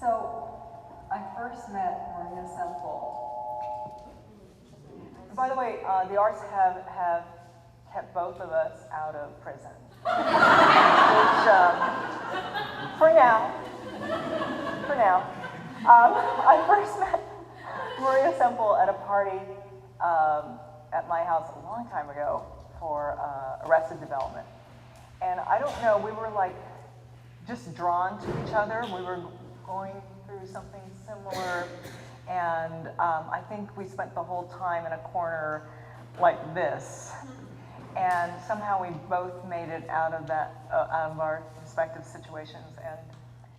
So, I first met Maria Semple. By the way, the arts have kept both of us out of prison. Which, for now. I first met Maria Semple at a party at my house a long time ago for Arrested Development. And I don't know, we were like just drawn to each other. We were going through something similar, and I think we spent the whole time in a corner like this. And somehow we both made it out of our respective situations,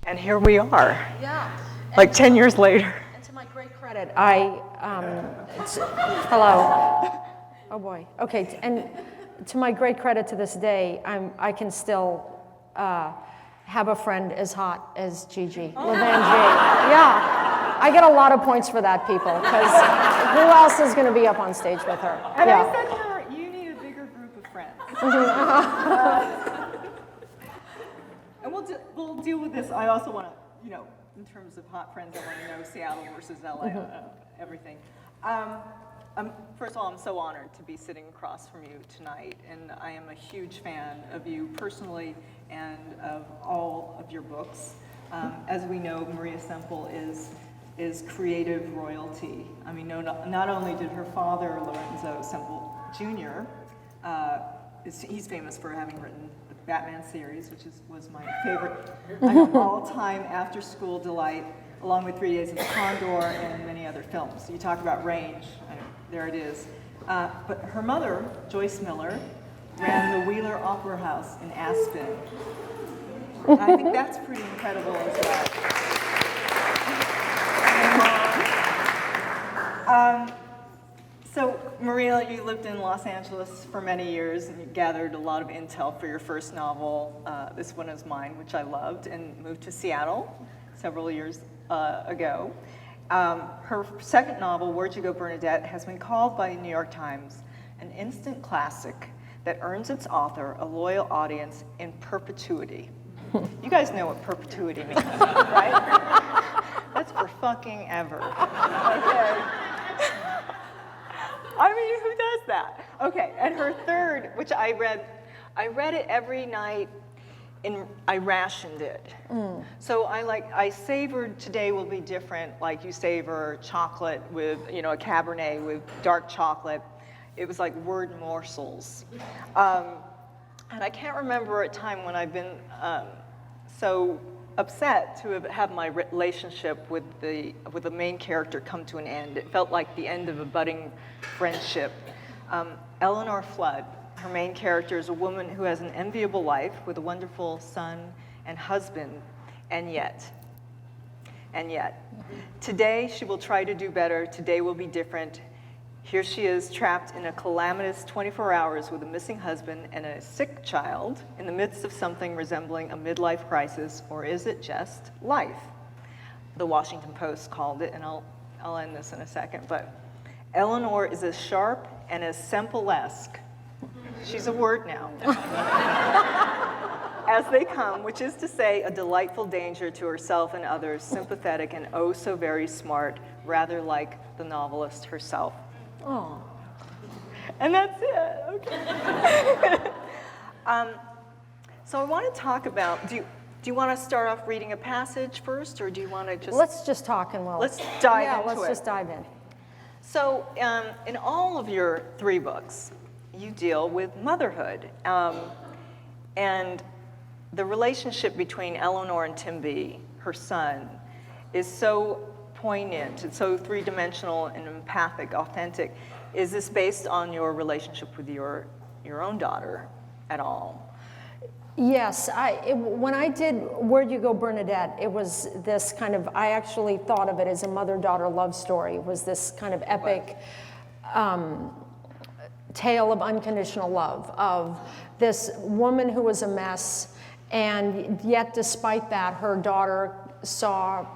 and here we are. Yeah. Like 10 years later. And to my great credit, hello. Oh boy. Okay. And to my great credit to this day, I can still have a friend as hot as Gigi Levangie. Yeah. I get a lot of points for that, people, because who else is going to be up on stage with her? And yeah. I said to her, you need a bigger group of friends. And we'll deal with this. I also want to, in terms of hot friends, I want to know Seattle versus LA, everything. First of all, I'm so honored to be sitting across from you tonight, and I am a huge fan of you personally and of all of your books. As we know, Maria Semple is creative royalty. I mean, not only did her father, Lorenzo Semple Jr., he's famous for having written the Batman series, which was my favorite all-time after-school delight, along with 3 Days of the Condor and many other films. So you talk about range, there it is. But her mother, Joyce Miller, ran the Wheeler Opera House in Aspen. And I think that's pretty incredible as well. So, Maria, you lived in Los Angeles for many years, and you gathered a lot of intel for your first novel. This one is mine, which I loved, and moved to Seattle several years ago. Her second novel, Where'd You Go, Bernadette, has been called by the New York Times an instant classic that earns its author a loyal audience in perpetuity. You guys know what perpetuity means, right? That's for fucking ever. Okay. I mean, who does that? Okay, and her third, which I read it every night, I rationed it. So I savored Today Will Be Different, like you savor chocolate with, a Cabernet with dark chocolate. It was like word morsels. And I can't remember a time when I've been so upset to have my relationship with the main character come to an end. It felt like the end of a budding friendship. Eleanor Flood, her main character, is a woman who has an enviable life with a wonderful son and husband, and yet, today she will try to do better, today will be different. Here she is, trapped in a calamitous 24 hours with a missing husband and a sick child in the midst of something resembling a midlife crisis, or is it just life? The Washington Post called it, and I'll end this in a second, but Eleanor is as sharp and as Semple-esque, she's a word now, as they come, which is to say a delightful danger to herself and others, sympathetic and oh so very smart, rather like the novelist herself. Oh. And that's it, okay. So I want to talk about, do you want to start off reading a passage first, or do you want to just... Let's just talk and let's dive into it. Yeah, let's just dive in. So in all of your 3 books, you deal with motherhood. And the relationship between Eleanor and Timby, her son, is so poignant, it's so three-dimensional and empathic, authentic. Is this based on your relationship with your own daughter at all? Yes, when I did Where'd You Go, Bernadette, it was this kind of, I actually thought of it as a mother-daughter love story. It was this kind of epic tale of unconditional love, of this woman who was a mess, and yet despite that, her daughter saw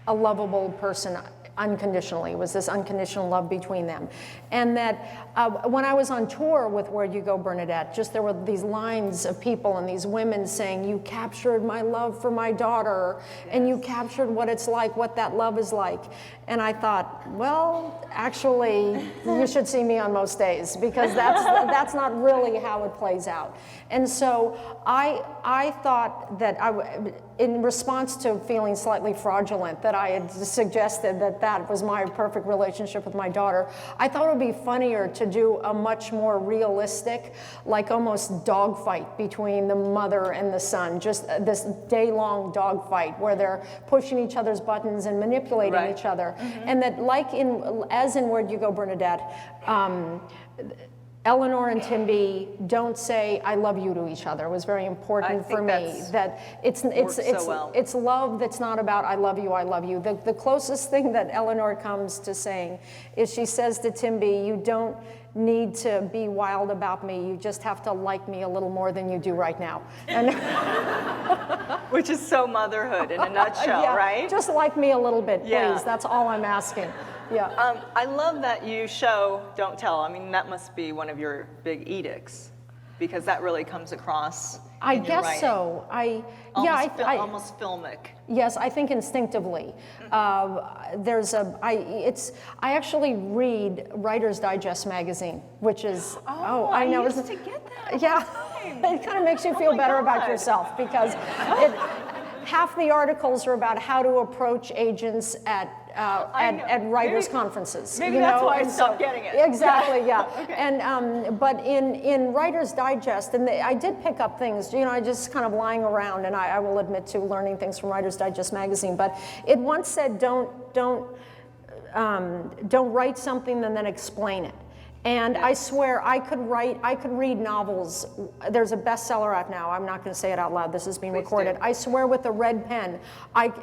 a lovable person unconditionally. It was this unconditional love between them. And that when I was on tour with Where'd You Go, Bernadette, just there were these lines of people and these women saying, you captured my love for my daughter, and you captured what it's like, what that love is like. And I thought, well, actually, you should see me on most days, because that's not really how it plays out. And so I thought that in response to feeling slightly fraudulent, that I had suggested that was my perfect relationship with my daughter, I thought it would be funnier to do a much more realistic, like almost dogfight between the mother and the son, just this day-long dogfight where they're pushing each other's buttons and manipulating each other. And that, like as in Where'd You Go, Bernadette, Eleanor and Timby don't say "I love you" to each other. It was very important for me that it's love that's not about "I love you, I love you." The closest thing that Eleanor comes to saying is she says to Timby, "You don't need to be wild about me. You just have to like me a little more than you do right now." And which is so motherhood in a nutshell, right? Just like me a little bit, please. That's all I'm asking. Yeah. I love that you show Don't Tell. I mean, that must be one of your big edicts, because that really comes across in your writing. So. Almost filmic. Yes, I think instinctively. I actually read Writer's Digest magazine, which is, I used to get that. Yeah, it kind of makes you feel better about yourself, because half the articles are about how to approach agents at writers' conferences. Maybe that's why I stopped getting it. Exactly, yeah. Okay. And but in Writer's Digest, and I did pick up things. I just kind of lying around, and I will admit to learning things from Writer's Digest magazine. But it once said, don't write something and then explain it. And I swear I could read novels. There's a bestseller out now. I'm not going to say it out loud. This is being recorded. Do. I swear with a red pen.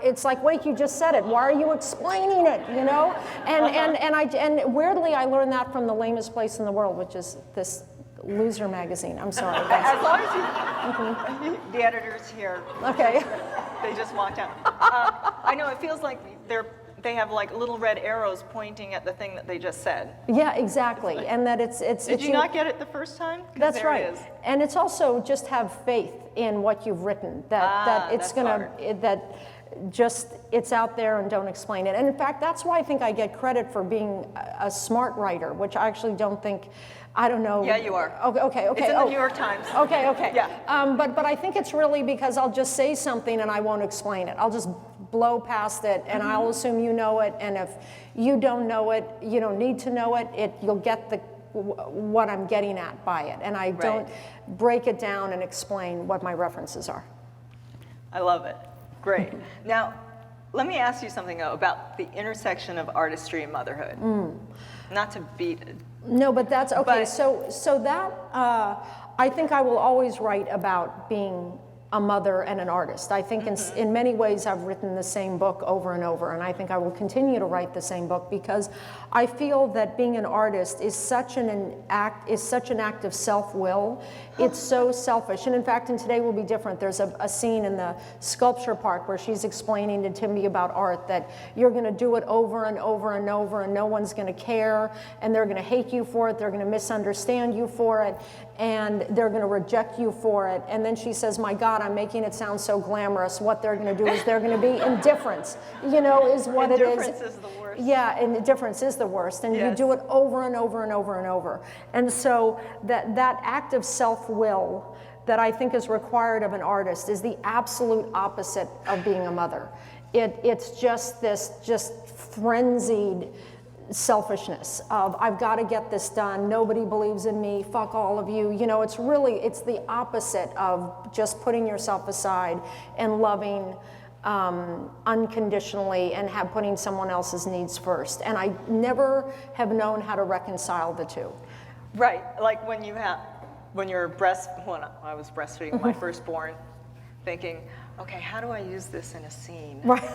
It's like, wait, you just said it. Why are you explaining it? And weirdly, I learned that from The Lamest Place in the World, which is this loser magazine. I'm sorry. As long as you, the editor's here. Okay. They just walked out. I know it feels like they have like little red arrows pointing at the thing that they just said. Yeah, exactly. And that it's Did you not get it the first time? That's right. It is. And it's also just have faith in what you've written, that it's gonna it's out there, and don't explain it. And in fact, that's why I think I get credit for being a smart writer, which I actually don't think. I don't know. Yeah, you are. Okay. It's in the New York Times. Okay. Yeah. But I think it's really because I'll just say something and I won't explain it. I'll just blow past it, and I'll assume you know it. And if you don't know it, you don't need to know it. You'll get what I'm getting at by it, and I don't break it down and explain what my references are. I love it. Great. Now, let me ask you something though about the intersection of artistry and motherhood. Not to beat. No, but that's okay. So that I think I will always write about being a mother and an artist. I think in many ways I've written the same book over and over, and I think I will continue to write the same book, because I feel that being an artist is such an act of self-will. It's so selfish. And in fact, and today will be different. There's a scene in the sculpture park where she's explaining to Timmy about art, that you're going to do it over and over and over, and no one's going to care, and they're going to hate you for it, they're going to misunderstand you for it, and they're going to reject you for it. And then she says, my God, I'm making it sound so glamorous. What they're going to do is they're going to be indifference, is what it is. Indifference is the worst. Yeah, and indifference is the worst. And you do it over and over and over and over. And so that act of self-will that I think is required of an artist is the absolute opposite of being a mother. It's just this frenzied selfishness of, I've got to get this done, nobody believes in me, fuck all of you. It's the opposite of just putting yourself aside and loving unconditionally and putting someone else's needs first. And I never have known how to reconcile the two. Right, like when I was breastfeeding my firstborn, thinking, okay, how do I use this in a scene? Right.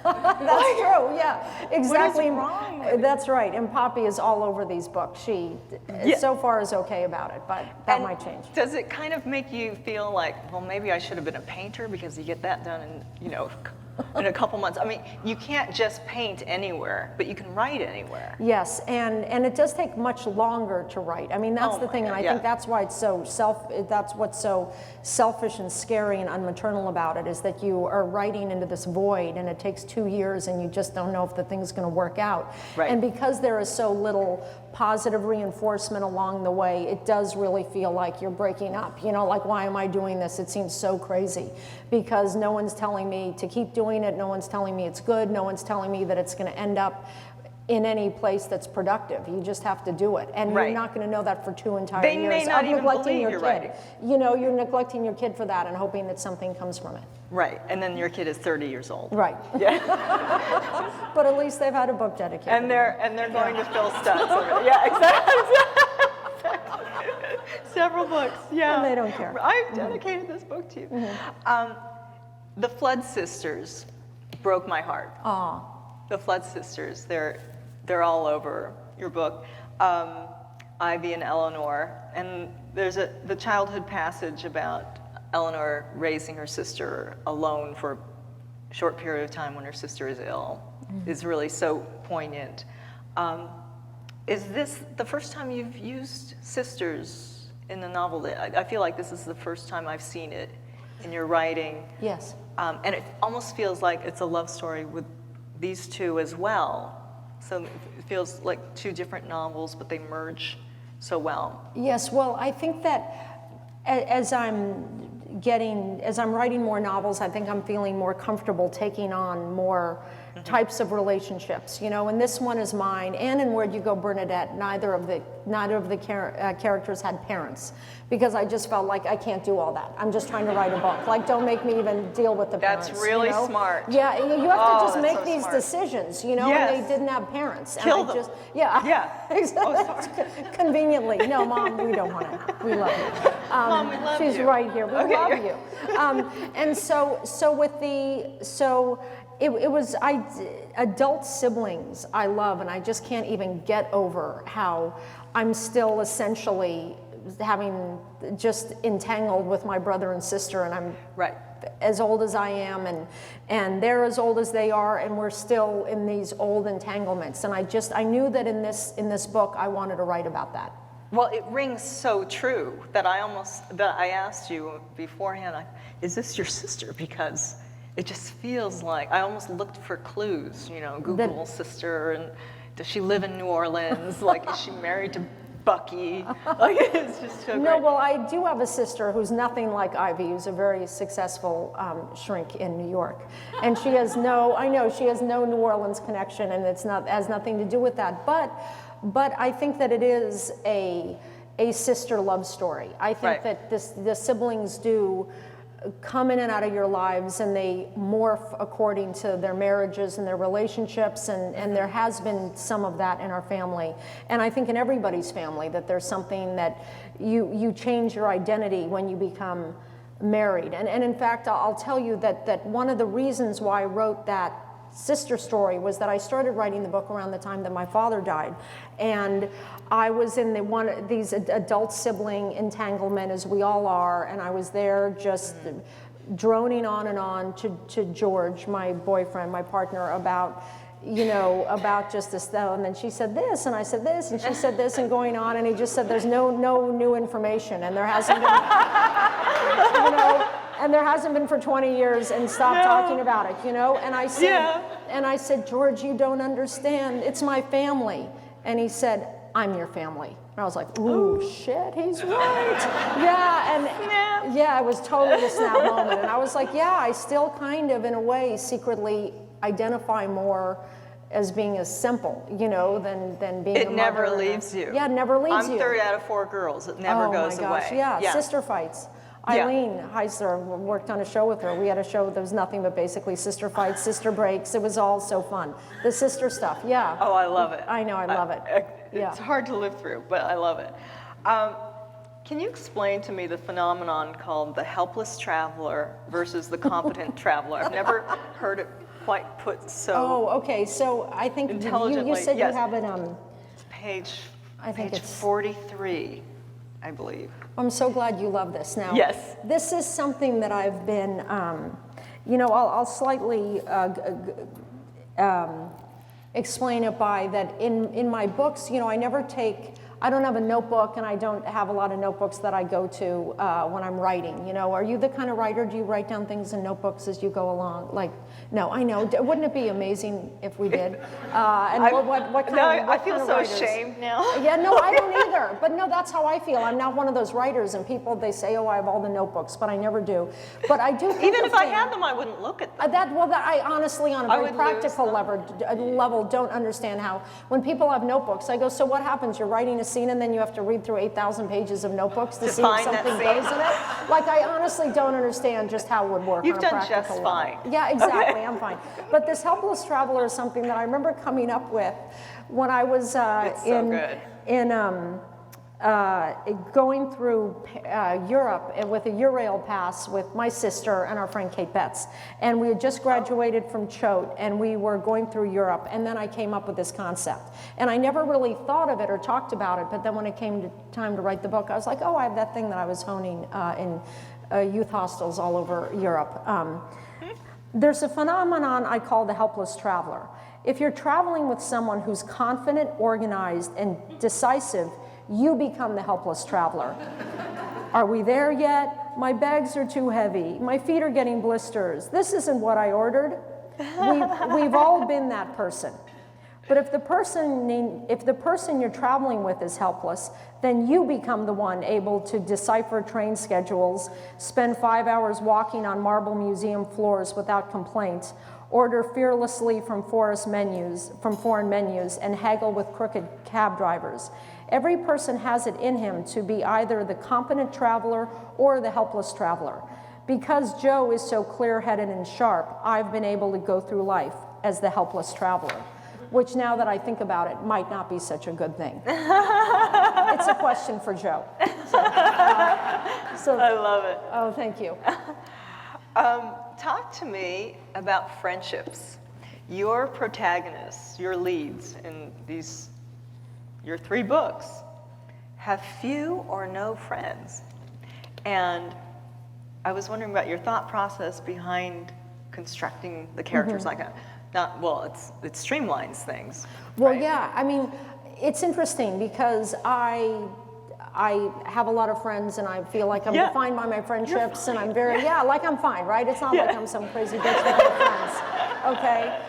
That's true, yeah, exactly. What is wrong with That's right, and Poppy is all over these books. She, so far, is okay about it, but that might change. Does it kind of make you feel like, well, maybe I should have been a painter, because you get that done in, in a couple months. I mean, you can't just paint anywhere, but you can write anywhere. Yes, and it does take much longer to write. I mean, that's Oh the my thing, God, and I think that's why it's that's what's so selfish and scary and unmaternal about it, is that you are writing into this void, and it takes 2 years, and you just don't know if the thing's going to work out. Right. And because there is so little positive reinforcement along the way, it does really feel like you're breaking up. You know, like, why am I doing this? It seems so crazy, because no one's telling me to keep doing it, no one's telling me it's good, no one's telling me that it's going to end up in any place that's productive. You just have to do it, and Right. you're not going to know that for 2 entire They years may not of even neglecting believe your you're kid. writing. You know, you're neglecting your kid for that and hoping that something comes from it. Right, and then your kid is 30 years old. Right. Yeah, But at least they've had a book dedicated. and they're going to Phil Stutz. Yeah, exactly. Several books. Yeah, And they don't care. I've dedicated this book to you. The Flood Sisters broke my heart. Aw. The Flood Sisters, they're all over your book. Ivy and Eleanor, and there's the childhood passage about Eleanor raising her sister alone for a short period of time when her sister is ill, is really so poignant. Is this the first time you've used sisters in the novel? I feel like this is the first time I've seen it in your writing. Yes. And it almost feels like it's a love story with these two as well. So it feels like two different novels, but they merge so well. Yes, well, I think that as I'm writing more novels, I think I'm feeling more comfortable taking on more types of relationships, you know, and this one is mine. And in Where'd You Go, Bernadette, neither of the characters had parents, because I just felt like I can't do all that. I'm just trying to write a book. Like, don't make me even deal with the parents. That's really you know? smart. Yeah, you have to just that's make so these smart. decisions, you know, Yes. and they didn't have parents. Kill and I them. just, yeah. Yeah. Exactly. Conveniently. No, Mom, we don't want to. We love you. Mom, we love she's you. right here. We Okay. love you. And so it was adult siblings I love, and I just can't even get over how I'm still essentially having just entangled with my brother and sister, and I'm Right. as old as I am, and they're as old as they are, and we're still in these old entanglements. And I knew that in this book I wanted to write about that. Well, it rings so true that I asked you beforehand, is this your sister? Because it just feels like, I almost looked for clues, you know, Google sister, and does she live in New Orleans? Like, is she married to Bucky? Like, it's just so No, great. well, I do have a sister who's nothing like Ivy, who's a very successful shrink in New York. And she has no New Orleans connection, and has nothing to do with that. But I think that it is a sister love story. I think Right. that the siblings do come in and out of your lives, and they morph according to their marriages and their relationships, and there has been some of that in our family, and I think in everybody's family, that there's something that you change your identity when you become married. And in fact, I'll tell you that one of the reasons why I wrote that sister story was that I started writing the book around the time that my father died, and I was in these adult sibling entanglement, as we all are, and I was there just droning on and on to George, my boyfriend, my partner, about just this, and then she said this, and I said this, and she said this, and going on, and he just said, there's no new information, and there hasn't been, and there hasn't been for 20 years, and stop talking about it, and I said, George, you don't understand, it's my family, and he said, I'm your family. And I was like, ooh, shit, he's right. It was totally a snap moment. And I was like, yeah, I still kind of, in a way, secretly identify more as being a Semple, than being a mother. It never leaves you. Yeah, it never leaves you. I'm 3 out of 4 girls. It never goes my gosh, away. Yeah, sister fights. Eileen Heisler, worked on a show with her. We had a show that was nothing but basically sister fights, sister breaks. It was all so fun. The sister stuff, yeah. Oh, I love it. I know, I love it. It's hard to live through, but I love it. Can you explain to me the phenomenon called the helpless traveler versus the competent traveler? I've never heard it quite put so Oh, okay. So I think intelligently. you said Yes. you have it. It's page 43, I believe. I'm so glad you love this. Now, Yes. this is something that I've been, You know, I'll slightly explain it by that in my books, you know, I don't have a notebook, and I don't have a lot of notebooks that I go to when I'm writing. You know, are you the kind of writer, do you write down things in notebooks as you go along? Like, no, I know. Wouldn't it be amazing if we did? And what kind of I feel so writers? ashamed now. Yeah, no, I don't either. But no, that's how I feel. I'm not one of those writers, and people, they say, oh, I have all the notebooks, but I never do. But I do think Even if I had them, I wouldn't look at them. I honestly, on a very would practical level, don't understand how, when people have notebooks, I go, so what happens? You're writing a scene and then you have to read through 8,000 pages of notebooks to see if find that something scene. goes in it? Like, I honestly don't understand just how it would work. You've on a done practical just level. fine. Yeah, exactly, I'm fine. But this helpless traveler is something that I remember coming up with when I was going through Europe with a Eurail pass with my sister and our friend Kate Betts. And we had just graduated from Choate, and we were going through Europe, and then I came up with this concept. And I never really thought of it or talked about it, but then when it came to time to write the book, I was like, oh, I have that thing that I was honing in youth hostels all over Europe. There's a phenomenon I call the helpless traveler. If you're traveling with someone who's confident, organized, and decisive, you become the helpless traveler. Are we there yet? My bags are too heavy. My feet are getting blisters. This isn't what I ordered. We've all been that person. But if the person you're traveling with is helpless, then you become the one able to decipher train schedules, spend 5 hours walking on marble museum floors without complaint, order fearlessly from foreign menus, and haggle with crooked cab drivers. Every person has it in him to be either the competent traveler or the helpless traveler. Because Joe is so clear-headed and sharp, I've been able to go through life as the helpless traveler, which now that I think about it, might not be such a good thing. It's a question for Joe. So, I love it. oh, thank you. Talk to me about friendships. Your protagonists, your leads in your 3 books, have few or no friends. And I was wondering about your thought process behind constructing the characters like that. It streamlines things. Well, right? yeah, I mean, it's interesting because I have a lot of friends, and I feel like I'm defined by my friendships, and I'm very, like I'm fine, right? It's not like I'm some crazy bitch with no friends, okay?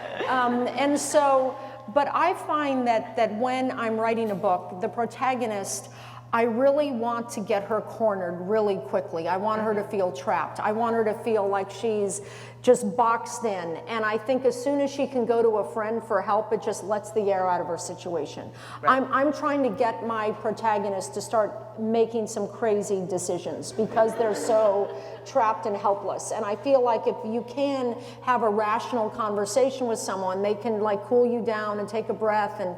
And so, but I find that when I'm writing a book, the protagonist, I really want to get her cornered really quickly. I want her to feel trapped. I want her to feel like she's just boxed in. And I think as soon as she can go to a friend for help, it just lets the air out of her situation. Right. I'm trying to get my protagonist to start making some crazy decisions because they're so trapped and helpless. And I feel like if you can have a rational conversation with someone, they can like cool you down and take a breath and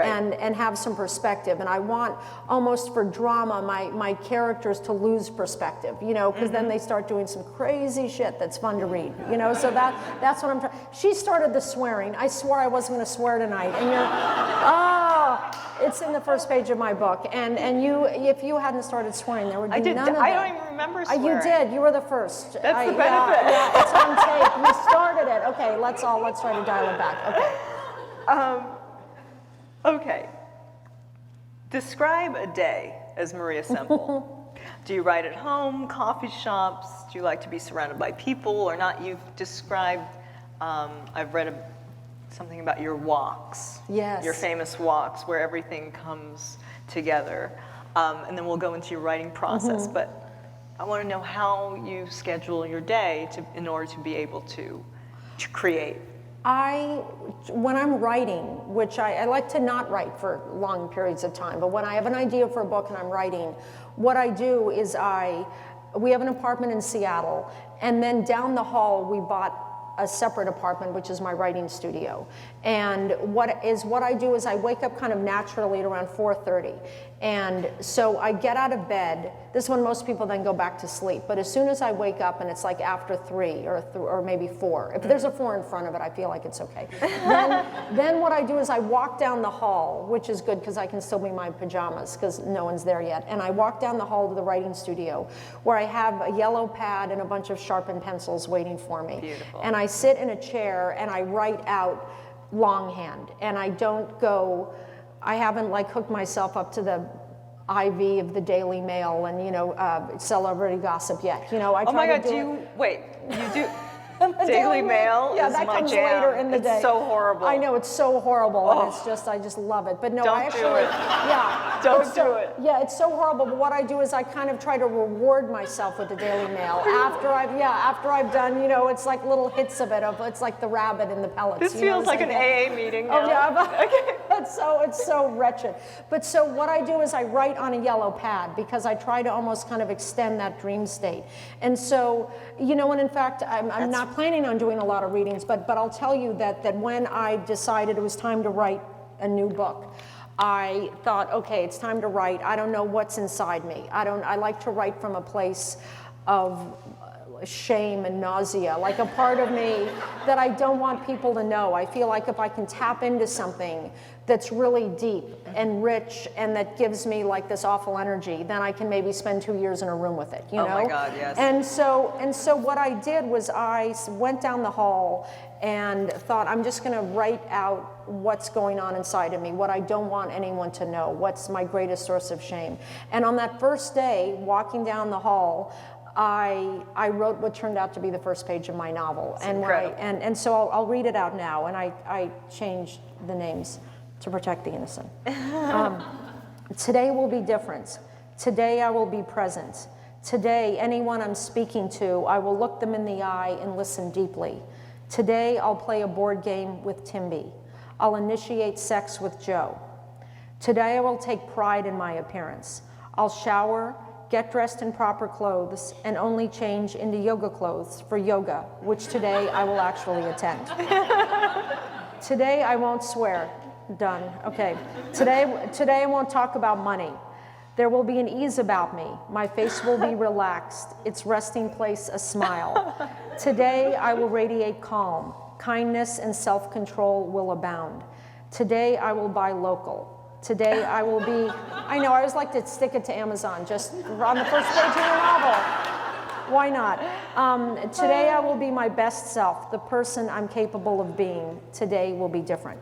and have some perspective. And I want, almost for drama, my characters to lose perspective, you know, because then they start doing some crazy shit that's fun to read, you know. So that's what I'm trying. She started the swearing. I swore I wasn't going to swear tonight, and you're, it's in the first page of my book. And you, if you hadn't started swearing, there would be none of that. I don't even remember swearing. You did. You were the first. That's the benefit. Yeah, it's on tape. You started it. Okay, let's try to dial it back. Okay. Okay. Describe a day as Maria Semple. Do you write at home, coffee shops? Do you like to be surrounded by people or not? You've described, I've read something about your walks. Yes. Your famous walks where everything comes together. And then we'll go into your writing process. But I want to know how you schedule your day in order to be able to create. When I'm writing, which I like to not write for long periods of time, but when I have an idea for a book and I'm writing, what I do is we have an apartment in Seattle, and then down the hall we bought a separate apartment, which is my writing studio. And what I do is I wake up kind of naturally at around 4:30. And so I get out of bed. This is when most people then go back to sleep. But as soon as I wake up and it's like after 3 or maybe 4, if there's a 4 in front of it, I feel like it's okay. Then what I do is I walk down the hall, which is good because I can still be in my pajamas because no one's there yet. And I walk down the hall to the writing studio where I have a yellow pad and a bunch of sharpened pencils waiting for me. Beautiful. And I sit in a chair and I write out longhand. And I don't go, I haven't like hooked myself up to the IV of the Daily Mail and, you know, celebrity gossip yet. You know, I try Oh my God, to do you do? Daily Mail yeah, is that my comes jam. later in the day. It's so horrible. I know, it's so horrible, and it's just, I just love it. But no, Don't I actually, do it. yeah. Don't do it. Yeah, it's so horrible, but what I do is I kind of try to reward myself with the Daily Mail. After I've done, you know, it's like little hits of it, it's like the rabbit in the pellets. This feels like an AA meeting now. Oh yeah, it's so wretched. But so what I do is I write on a yellow pad because I try to almost kind of extend that dream state. And so, you know, and in fact, I'm not planning on doing a lot of readings, but I'll tell you that when I decided it was time to write a new book, I thought, okay, it's time to write. I don't know what's inside me. I like to write from a place of shame and nausea, like a part of me that I don't want people to know. I feel like if I can tap into something that's really deep and rich and that gives me like this awful energy, then I can maybe spend 2 years in a room with it, you know? Oh my God, yes. And so what I did was I went down the hall and thought, I'm just gonna write out what's going on inside of me, what I don't want anyone to know, what's my greatest source of shame. And on that first day, walking down the hall, I wrote what turned out to be the first page of my novel. And so I'll read it out now, and I changed the names to protect the innocent. Today will be different. Today I will be present. Today, anyone I'm speaking to, I will look them in the eye and listen deeply. Today I'll play a board game with Timby. I'll initiate sex with Joe. Today I will take pride in my appearance. I'll shower, get dressed in proper clothes, and only change into yoga clothes for yoga, which today I will actually attend. Today I won't swear. Done. Okay. Today I won't talk about money. There will be an ease about me. My face will be relaxed, its resting place a smile. Today I will radiate calm. Kindness and self-control will abound. Today I will buy local. Today I will be, I know, I always like to stick it to Amazon, just on the first page of your novel. Why not? Today I will be my best self, the person I'm capable of being. Today will be different.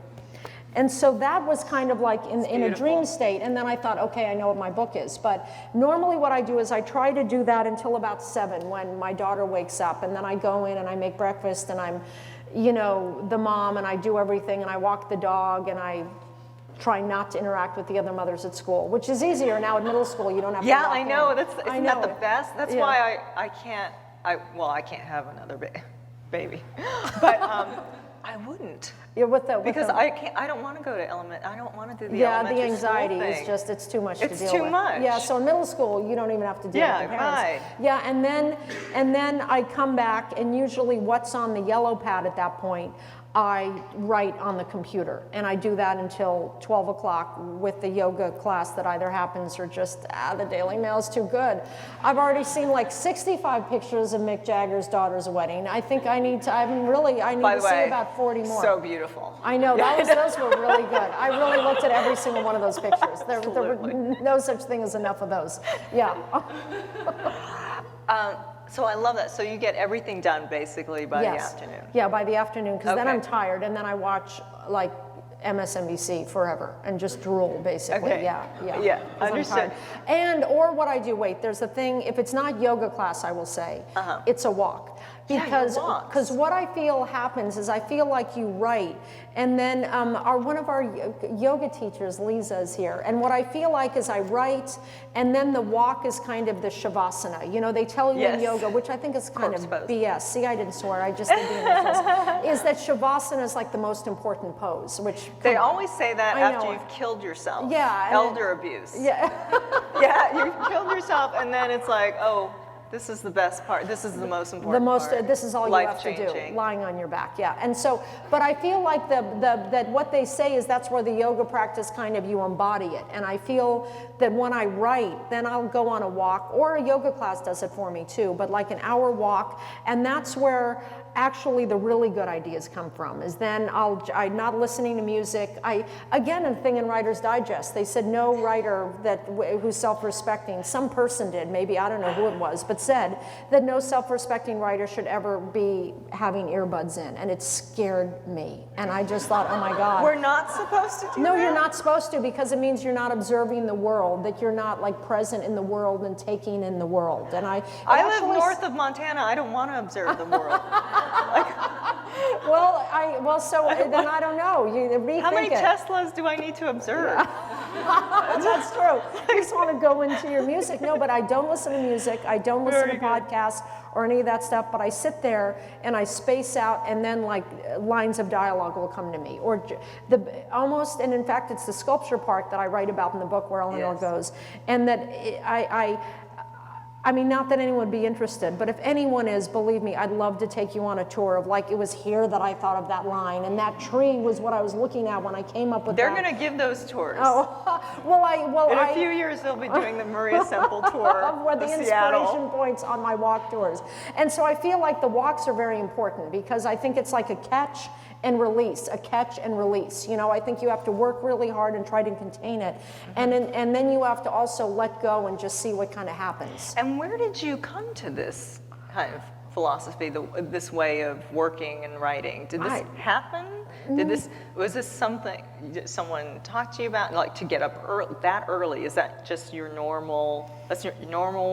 And so that was kind of like in a dream state. And then I thought, okay, I know what my book is. But normally what I do is I try to do that until about 7 when my daughter wakes up. And then I go in and I make breakfast and I'm, you know, the mom and I do everything and I walk the dog and I try not to interact with the other mothers at school, which is easier now at middle school. You don't have to walk I know. in. Isn't that the best? That's why I can't have another baby. But I wouldn't. Yeah, because I don't want to go to I don't want to do the elementary the anxiety school is thing. just, it's too much to deal with. It's too much. Yeah, so in middle school, you don't even have to deal with the parents. Right. Yeah, and then I come back, and usually what's on the yellow pad at that point, I write on the computer, and I do that until 12 o'clock with the yoga class that either happens or just, the Daily Mail is too good. I've already seen like 65 pictures of Mick Jagger's daughter's wedding. I think I need to see about 40 more. So beautiful. I know, those were really good. I really looked at every single one of those pictures. There were no such thing as enough of those. Yeah. So I love that. So you get everything done basically by the afternoon. Yeah, by the afternoon, because then I'm tired, and then I watch like MSNBC forever and just drool basically. Okay. Yeah. Understood. Or what I do, there's a thing, if it's not yoga class, I will say, it's a walk. Because what I feel happens is I feel like you write, and then one of our yoga teachers, Lisa, is here, and what I feel like is I write, and then the walk is kind of the shavasana. You know, they tell you in yoga, which I think is kind of BS. See, I didn't swear, I just did the initials. Is that shavasana is like the most important pose, which they always say that after you've killed yourself. Yeah. Elder abuse. Yeah. Yeah, you've killed yourself, and then it's like, oh, This is the best part. This is the most important part. This is all you have to do, lying on your back, yeah. And so, but I feel like that what they say is that's where the yoga practice kind of, you embody it. And I feel that when I write, then I'll go on a walk, or a yoga class does it for me too, but like an hour walk, and that's where actually the really good ideas come from, is then I'm not listening to music. Again, a thing in Writer's Digest, they said no writer who's self-respecting, some person did, maybe, I don't know who it was, but said that no self-respecting writer should ever be having earbuds in, and it scared me. And I just thought, oh my God. We're not supposed to do that? No, you're not supposed to, because it means you're not observing the world, that you're not like present in the world and taking in the world. And I live north of Montana. I don't want to observe the world. So then I don't know. You rethink How many it. Teslas do I need to observe? That's true. You just want to go into your music. No, but I don't listen to music. I don't listen to podcasts or any of that stuff, but I sit there and I space out, and then like lines of dialogue will come to me. Or and in fact, it's the sculpture park that I write about in the book where Eleanor goes. And that I mean, not that anyone would be interested, but if anyone is, believe me, I'd love to take you on a tour of like, it was here that I thought of that line, and that tree was what I was looking at when I came up with They're that. going to give those tours. Oh, in a few years, they'll be doing the Maria Semple tour of where the inspiration points on my walk tours. And so I feel like the walks are very important, because I think it's like a catch and release, a catch and release. You know, I think you have to work really hard and try to contain it. And then you have to also let go and just see what kind of happens. And where did you come to this kind of philosophy, this way of working and writing? Did this happen? Was this something someone talked to you about, like to get up that early? Is that just your normal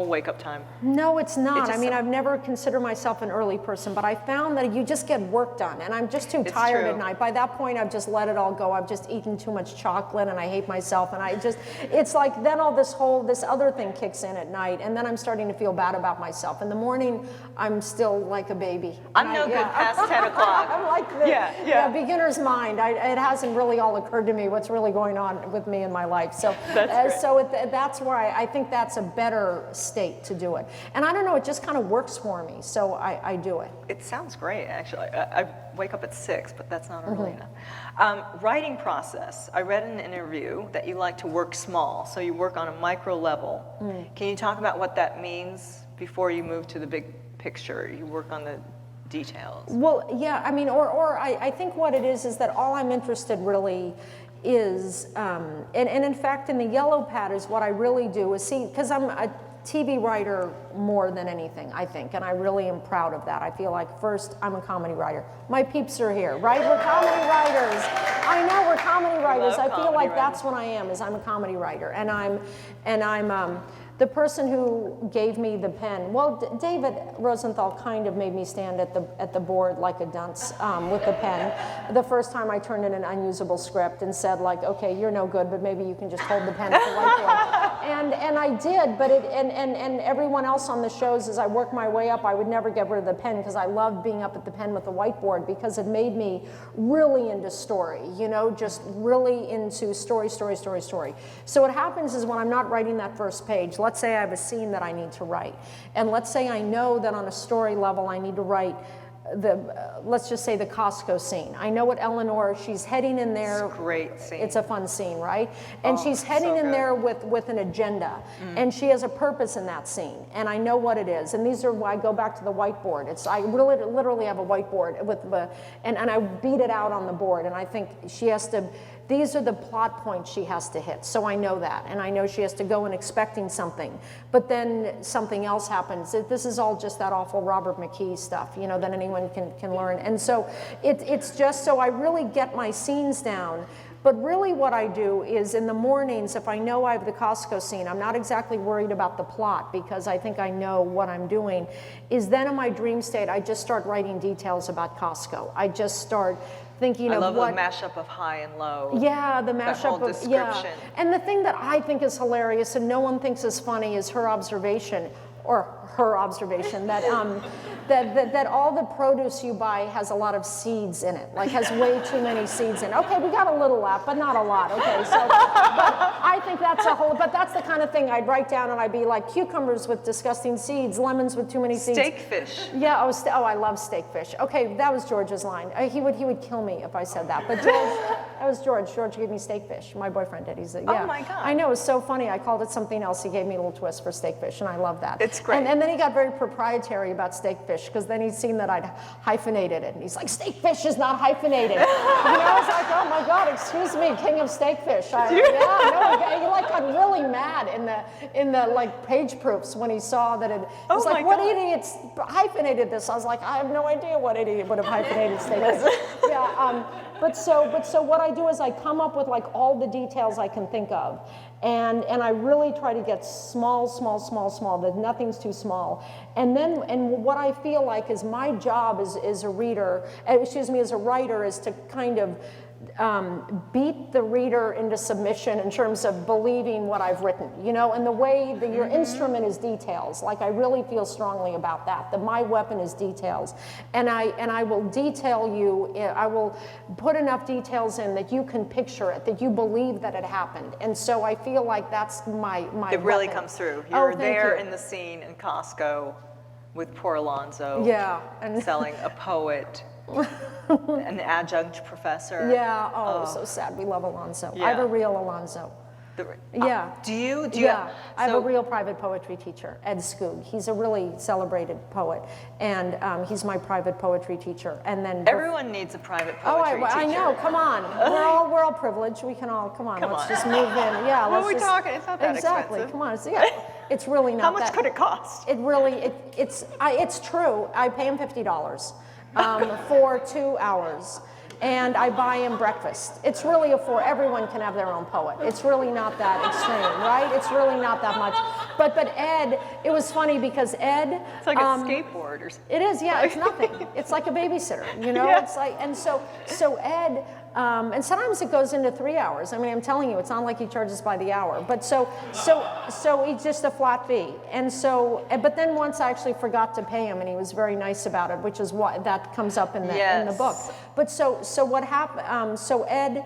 wake up time? No, it's not. I mean, I've never considered myself an early person, but I found that you just get work done, and I'm just too tired at night. By that point, I've just let it all go. I've just eaten too much chocolate, and I hate myself, and it's like then all this other thing kicks in at night, and then I'm starting to feel bad about myself. In the morning, I'm still like a baby. I'm no good past 10 o'clock. I'm like the beginner's mind. It hasn't really all occurred to me what's really going on with me in my life. So that's where I think that's a better state to do it. And I don't know, it just kind of works for me, so I do it. It sounds great, actually. I wake up at 6, but that's not early enough. Writing process. I read in an interview that you like to work small, so you work on a micro level. Can you talk about what that means before you move to the big picture? You work on the details. Well, yeah, I mean, I think what it is that all I'm interested really is, and in fact, in the yellow pad is what I really do is see, because I'm a TV writer more than anything, I think, and I really am proud of that. I feel like, first, I'm a comedy writer. My peeps are here, right? We're comedy writers. I know we're comedy writers. I feel like that's what I am, is I'm a comedy writer, and I'm the person who gave me the pen. Well, David Rosenthal kind of made me stand at the board like a dunce with the pen. The first time I turned in an unusable script and said like, okay, you're no good, but maybe you can just hold the pen at the whiteboard. And I did, but and everyone else on the shows, as I worked my way up, I would never get rid of the pen, because I loved being up at the pen with the whiteboard, because it made me really into story, you know, just really into story. So what happens is when I'm not writing that first page, let's say I have a scene that I need to write, and let's say I know that on a story level I need to write let's just say the Costco scene. I know what Eleanor, she's heading in there. It's a great scene. It's a fun scene, right? And she's heading in there with an agenda, and she has a purpose in that scene, and I know what it is. And these are why I go back to the whiteboard. I really literally have a whiteboard and I beat it out on the board, and I think she has to. These are the plot points she has to hit, so I know that, and I know she has to go in expecting something, but then something else happens. This is all just that awful Robert McKee stuff, you know, that anyone can learn. And so it's just so I really get my scenes down. But really what I do is in the mornings, if I know I have the Costco scene, I'm not exactly worried about the plot, because I think I know what I'm doing, is then in my dream state, I just start writing details about Costco. I just start thinking of what... I love the mashup of high and low. Yeah, the mashup of... description. Yeah. And the thing that I think is hilarious and no one thinks is funny is her observation, that that all the produce you buy has a lot of seeds in it, like has way too many seeds in it. Okay, we got a little left, but not a lot. Okay, so but I think that's but that's the kind of thing I'd write down, and I'd be like, cucumbers with disgusting seeds, lemons with too many seeds. Steak fish. Yeah, I love steak fish. Okay, that was George's line. He would kill me if I said that. But George, that was George. George gave me steak fish. My boyfriend did. He's yeah. Oh my God. I know, it was so funny. I called it something else. He gave me a little twist for steak fish, and I love that. It's great. And then he got very proprietary about steak fish, because then he'd seen that I'd hyphenated it, and he's like, steak fish is not hyphenated. And I was like, oh my God, excuse me, king of steak fish. He like got really mad in the like page proofs when he saw that it was like, what idiots hyphenated this? I was like, I have no idea what idiot would have hyphenated steak fish. Yeah, but so what I do is I come up with like all the details I can think of, and I really try to get small, that nothing's too small. And what I feel like is my job as a reader, as a writer, is to kind of beat the reader into submission in terms of believing what I've written, and the way that your instrument is details. Like, I really feel strongly about that my weapon is details. And I will detail you, I will put enough details in that you can picture it, that you believe that it happened. And so I feel like that's my It really weapon. comes through. You're there you. in the scene in Costco with poor Alonzo. Yeah. And selling a poet. An adjunct professor. Yeah, so sad. We love Alonzo. Yeah. I have a real Alonzo. Yeah. Do you? Yeah, I have a real private poetry teacher, Ed Skoog. He's a really celebrated poet, and he's my private poetry teacher. And then everyone needs a private poetry teacher. I know. Come on, we're all privileged. We can all come on. Let's just move in. Yeah. What are we talking? It's not that exactly. expensive. Come on. It's really not. How much could it cost? It really. It's true. I pay him $50 for 2 hours. And I buy him breakfast. It's really everyone can have their own poet. It's really not that extreme, right? It's really not that much. But Ed, it was funny because Ed. It's like a skateboard or something. It is, yeah, it's nothing. It's like a babysitter, Yeah. It's like, and so Ed, and sometimes it goes into 3 hours. I mean, I'm telling you, it's not like he charges by the hour. But so he's just a flat fee. And so, but then once I actually forgot to pay him, and he was very nice about it, which is what that comes up in the book. But so what happened? So Ed,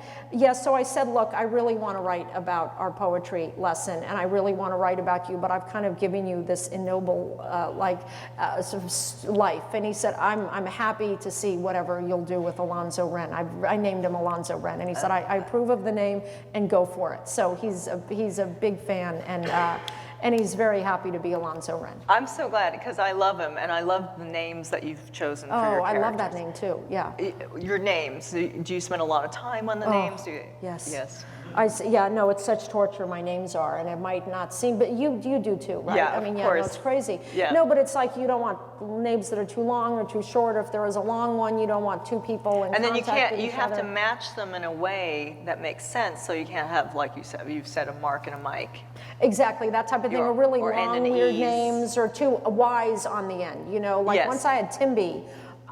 so I said, look, I really want to write about our poetry lesson, and I really want to write about you, but I've kind of given you this ignoble sort of life. And he said, I'm happy to see whatever you'll do with Alonzo Wren. I named him Alonzo Wren, and he said, I approve of the name and go for it. So he's a big fan, and he's very happy to be Alonzo Wren. I'm so glad, because I love him, and I love the names that you've chosen for your characters. I love that name too, yeah. Your names, do you spend a lot of time on the names? Yes. Yes. No, it's such torture, my names are, and it might not seem, but you do too, right? Yeah, I mean, of course. No, it's crazy. Yeah. No, but it's like you don't want names that are too long or too short. If there is a long one, you don't want two people in and then contact you have to match them in a way that makes sense, so you can't have, like you've said, a Mark and a Mike. Exactly, that type of thing, or really long, weird E's. names, or two Y's on the end, Like yes. Once I had Timby,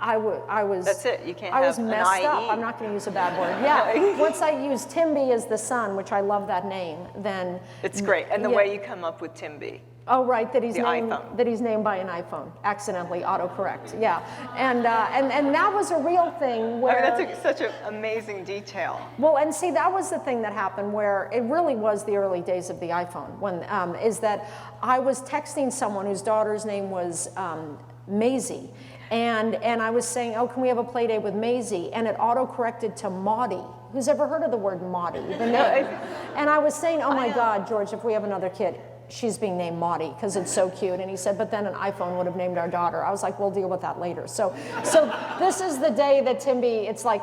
I was. That's it. You can't I have was messed an up. IE. I'm not going to use a bad word. Yeah. Once I used Timby as the son, which I love that name, then it's great. And the way you come up with Timby. Oh, right. That he's named. iPhone. That he's named by an iPhone. Accidentally autocorrect. Yeah. And that was a real thing where. I mean, that's such an amazing detail. Well, and see, that was the thing that happened where it really was the early days of the iPhone. When is that I was texting someone whose daughter's name was Maisie. And I was saying, oh, can we have a play date with Maisie? And it auto-corrected to Maudie. Who's ever heard of the word Maudie, the name? And I was saying, oh my God, George, if we have another kid, she's being named Maudie because it's so cute. And he said, but then an iPhone would have named our daughter. I was like, we'll deal with that later. So this is the day that Timby, it's like,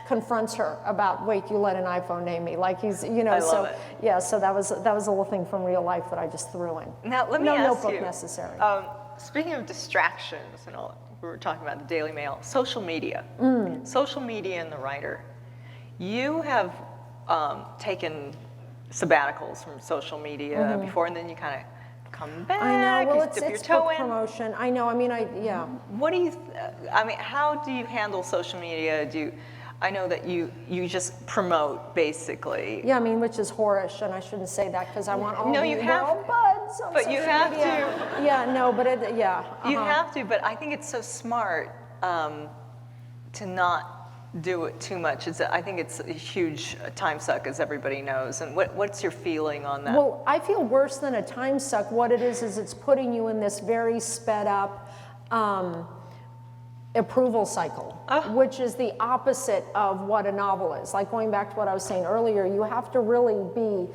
confronts her about, wait, you let an iPhone name me. Like he's, I love it. Yeah, so that was a little thing from real life that I just threw in. Now, let me ask notebook you. necessary. Speaking of distractions and all, we were talking about the Daily Mail, social media. Social media and the writer. You have taken sabbaticals from social media before, and then you kind of come back. I know. Well, you dip your it's toe book in. promotion. I know. I mean, yeah. What do you? How do you handle social media? I know that you just promote basically. Yeah, I mean, which is whorish, and I shouldn't say that because I want all No, the you have. world buds. it's on But you social have media. to. Yeah, no, but yeah. You have to, but I think it's so smart to not do it too much. I think it's a huge time suck, as everybody knows. And what's your feeling on that? Well, I feel worse than a time suck. What it is it's putting you in this very sped up approval cycle, which is the opposite of what a novel is. Like going back to what I was saying earlier, you have to really be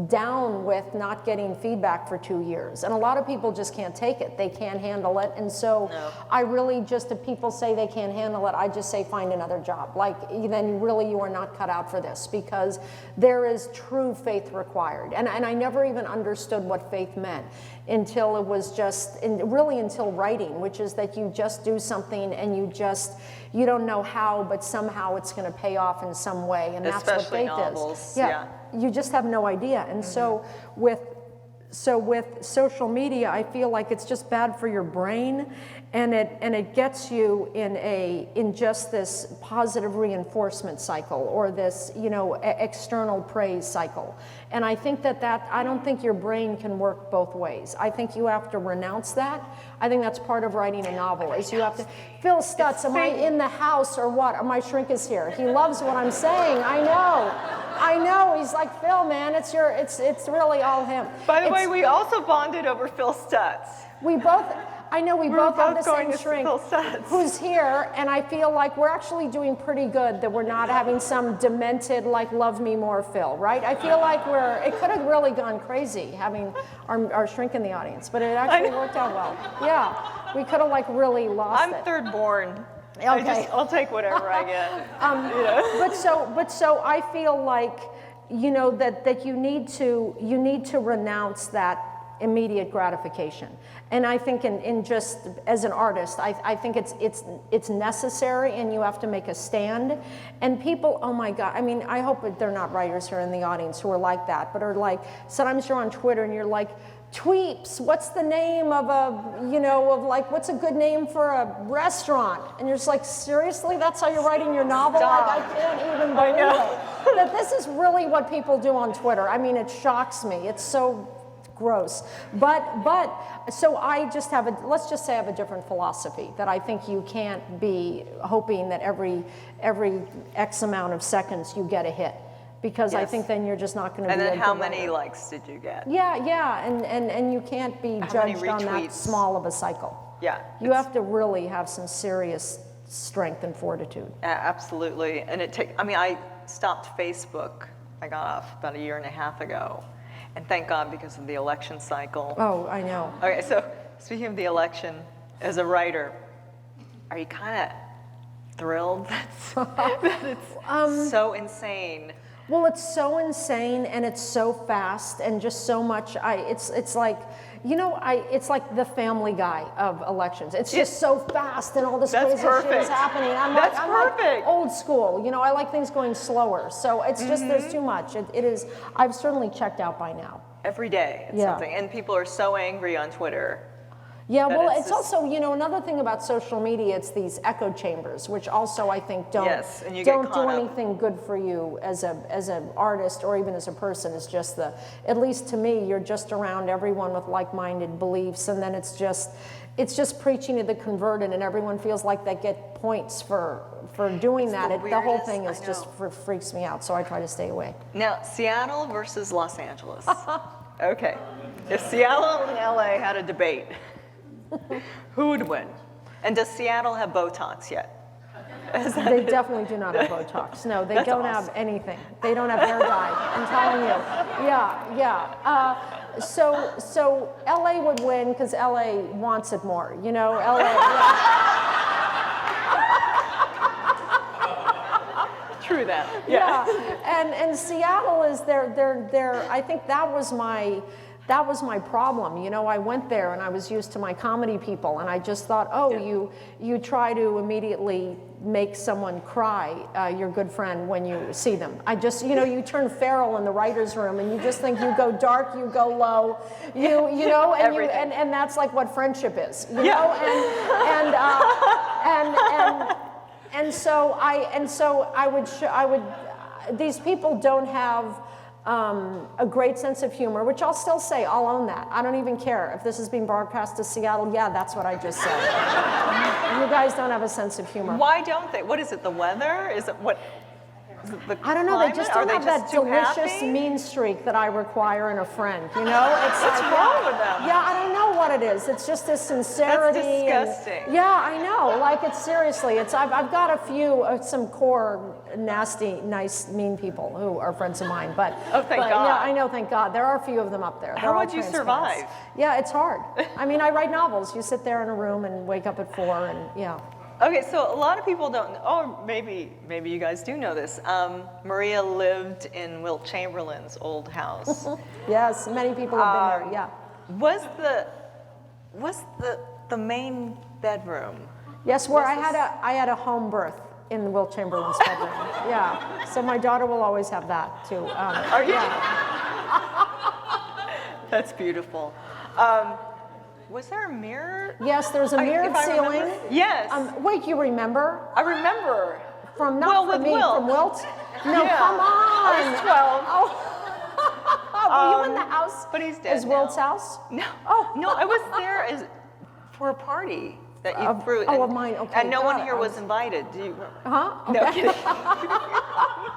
down with not getting feedback for 2 years. And a lot of people just can't take it. They can't handle it. And so I really just, if people say they can't handle it, I just say find another job. Like then really you are not cut out for this, because there is true faith required. And I never even understood what faith meant until it was just, really until writing, which is that you just do something and you don't know how, but somehow it's going to pay off in some way. And that's what faith novels, is. Yeah. You just have no idea. And so with social media, I feel like it's just bad for your brain, and it gets you in just this positive reinforcement cycle, or this external praise cycle. And I think that I don't think your brain can work both ways. I think you have to renounce that. I think that's part of writing a novel, is you have to. Phil Stutz, am I in the house or what? My shrink is here. He loves what I'm saying. I know. He's like, Phil, man, it's really all him. By the way, we also bonded over Phil Stutz. We both have the same shrink who's here, and I feel like we're actually doing pretty good that we're not having some demented, like, love me more Phil, right? I feel like it could have really gone crazy having our shrink in the audience, but it actually worked out well. Yeah, we could have like really lost it. I'm third born. Okay. I'll take whatever I get. But so I feel like, that you need to renounce that immediate gratification. And I think in just as an artist, I think it's necessary, and you have to make a stand. And people, oh my God, I mean, I hope that they're not writers here in the audience who are like that, but are like, sometimes you're on Twitter and you're like, Tweeps, what's the name of what's a good name for a restaurant? And you're just like, seriously, that's how you're writing your novel? Like, I can't even believe it. That this is really what people do on Twitter. I mean, it shocks me. It's so gross. But so I just let's just say I have a different philosophy, that I think you can't be hoping that every X amount of seconds you get a hit. Because I think then you're just not going to be a good And then how writer. many likes did you get? Yeah, and you can't be judged on that small of a cycle. Yeah. You have to really have some serious strength and fortitude. Absolutely. And I stopped Facebook. I got off about 1.5 years ago. And thank God, because of the election cycle. Oh, I know. Okay, so speaking of the election, as a writer, are you kind of thrilled that it's so insane? Well, it's so insane, and it's so fast, and just so much. It's like, it's like the Family Guy of elections. It's just so fast, and all this crazy shit is happening. I'm like old school. I like things going slower. So it's just there's too much. It is. I've certainly checked out by now. Every day, it's something, and people are so angry on Twitter. Yeah, well, it's also, another thing about social media, it's these echo chambers, which also I think don't do anything good for you as an artist or even as a person. It's just at least to me, you're just around everyone with like-minded beliefs, and then it's just preaching to the converted, and everyone feels like they get points for doing that. The whole thing is just freaks me out, so I try to stay away. Now, Seattle versus Los Angeles. Okay, if Seattle and LA had a debate, who would win? And does Seattle have Botox yet? They definitely do not have Botox. No, they don't have anything. They don't have hair dye. I'm telling you. Yeah. So LA would win because LA wants it more. LA. Yeah. True that. Yeah. And Seattle is their. I think that was my problem. I went there and I was used to my comedy people, and I just thought, you try to immediately make someone cry, your good friend, when you see them. I just, you turn feral in the writer's room, and you just think you go dark, you go low, and that's like what friendship is, And so I would these people don't have a great sense of humor, which I'll still say, I'll own that. I don't even care. If this is being broadcast to Seattle, yeah, that's what I just said. You guys don't have a sense of humor. Why don't they? What is it, the weather? Is it what? Is it the I don't know, they climate? just Are don't they have just that too delicious happy? mean streak that I require in a friend, you know? It's What's like, wrong with them? Yeah, I don't know what it is. It's just this sincerity. That's disgusting. And, yeah, I know. Like, it's seriously, I've got a few, some core nasty, nice, mean people who are friends of mine, but. Oh, thank God. Yeah, I know, thank God. There are a few of them up there. How would you survive? Yeah, it's hard. I mean, I write novels. You sit there in a room and wake up at 4 and, yeah. Okay, so a lot of people don't, oh, maybe you guys do know this. Maria lived in Wilt Chamberlain's old house. Yes, many people have been there, yeah. Was the main bedroom? Yes, where I had a home birth in Wilt Chamberlain's bedroom. Yeah, so my daughter will always have that too. Are you? That's beautiful. Was there a mirror? Yes, there's a mirrored if I ceiling. remember. Yes. Wait, you remember? I remember. From not Well, from with me, Wilt. from Wilt? No, Yeah. come on. I was 12. Oh. Were you in the house? But he's dead As Wilt's now. house? No. Oh. No, I was there for a party that you threw. of mine, okay, And no one got it. here I was was- invited. Do you? Huh? No Okay. kidding.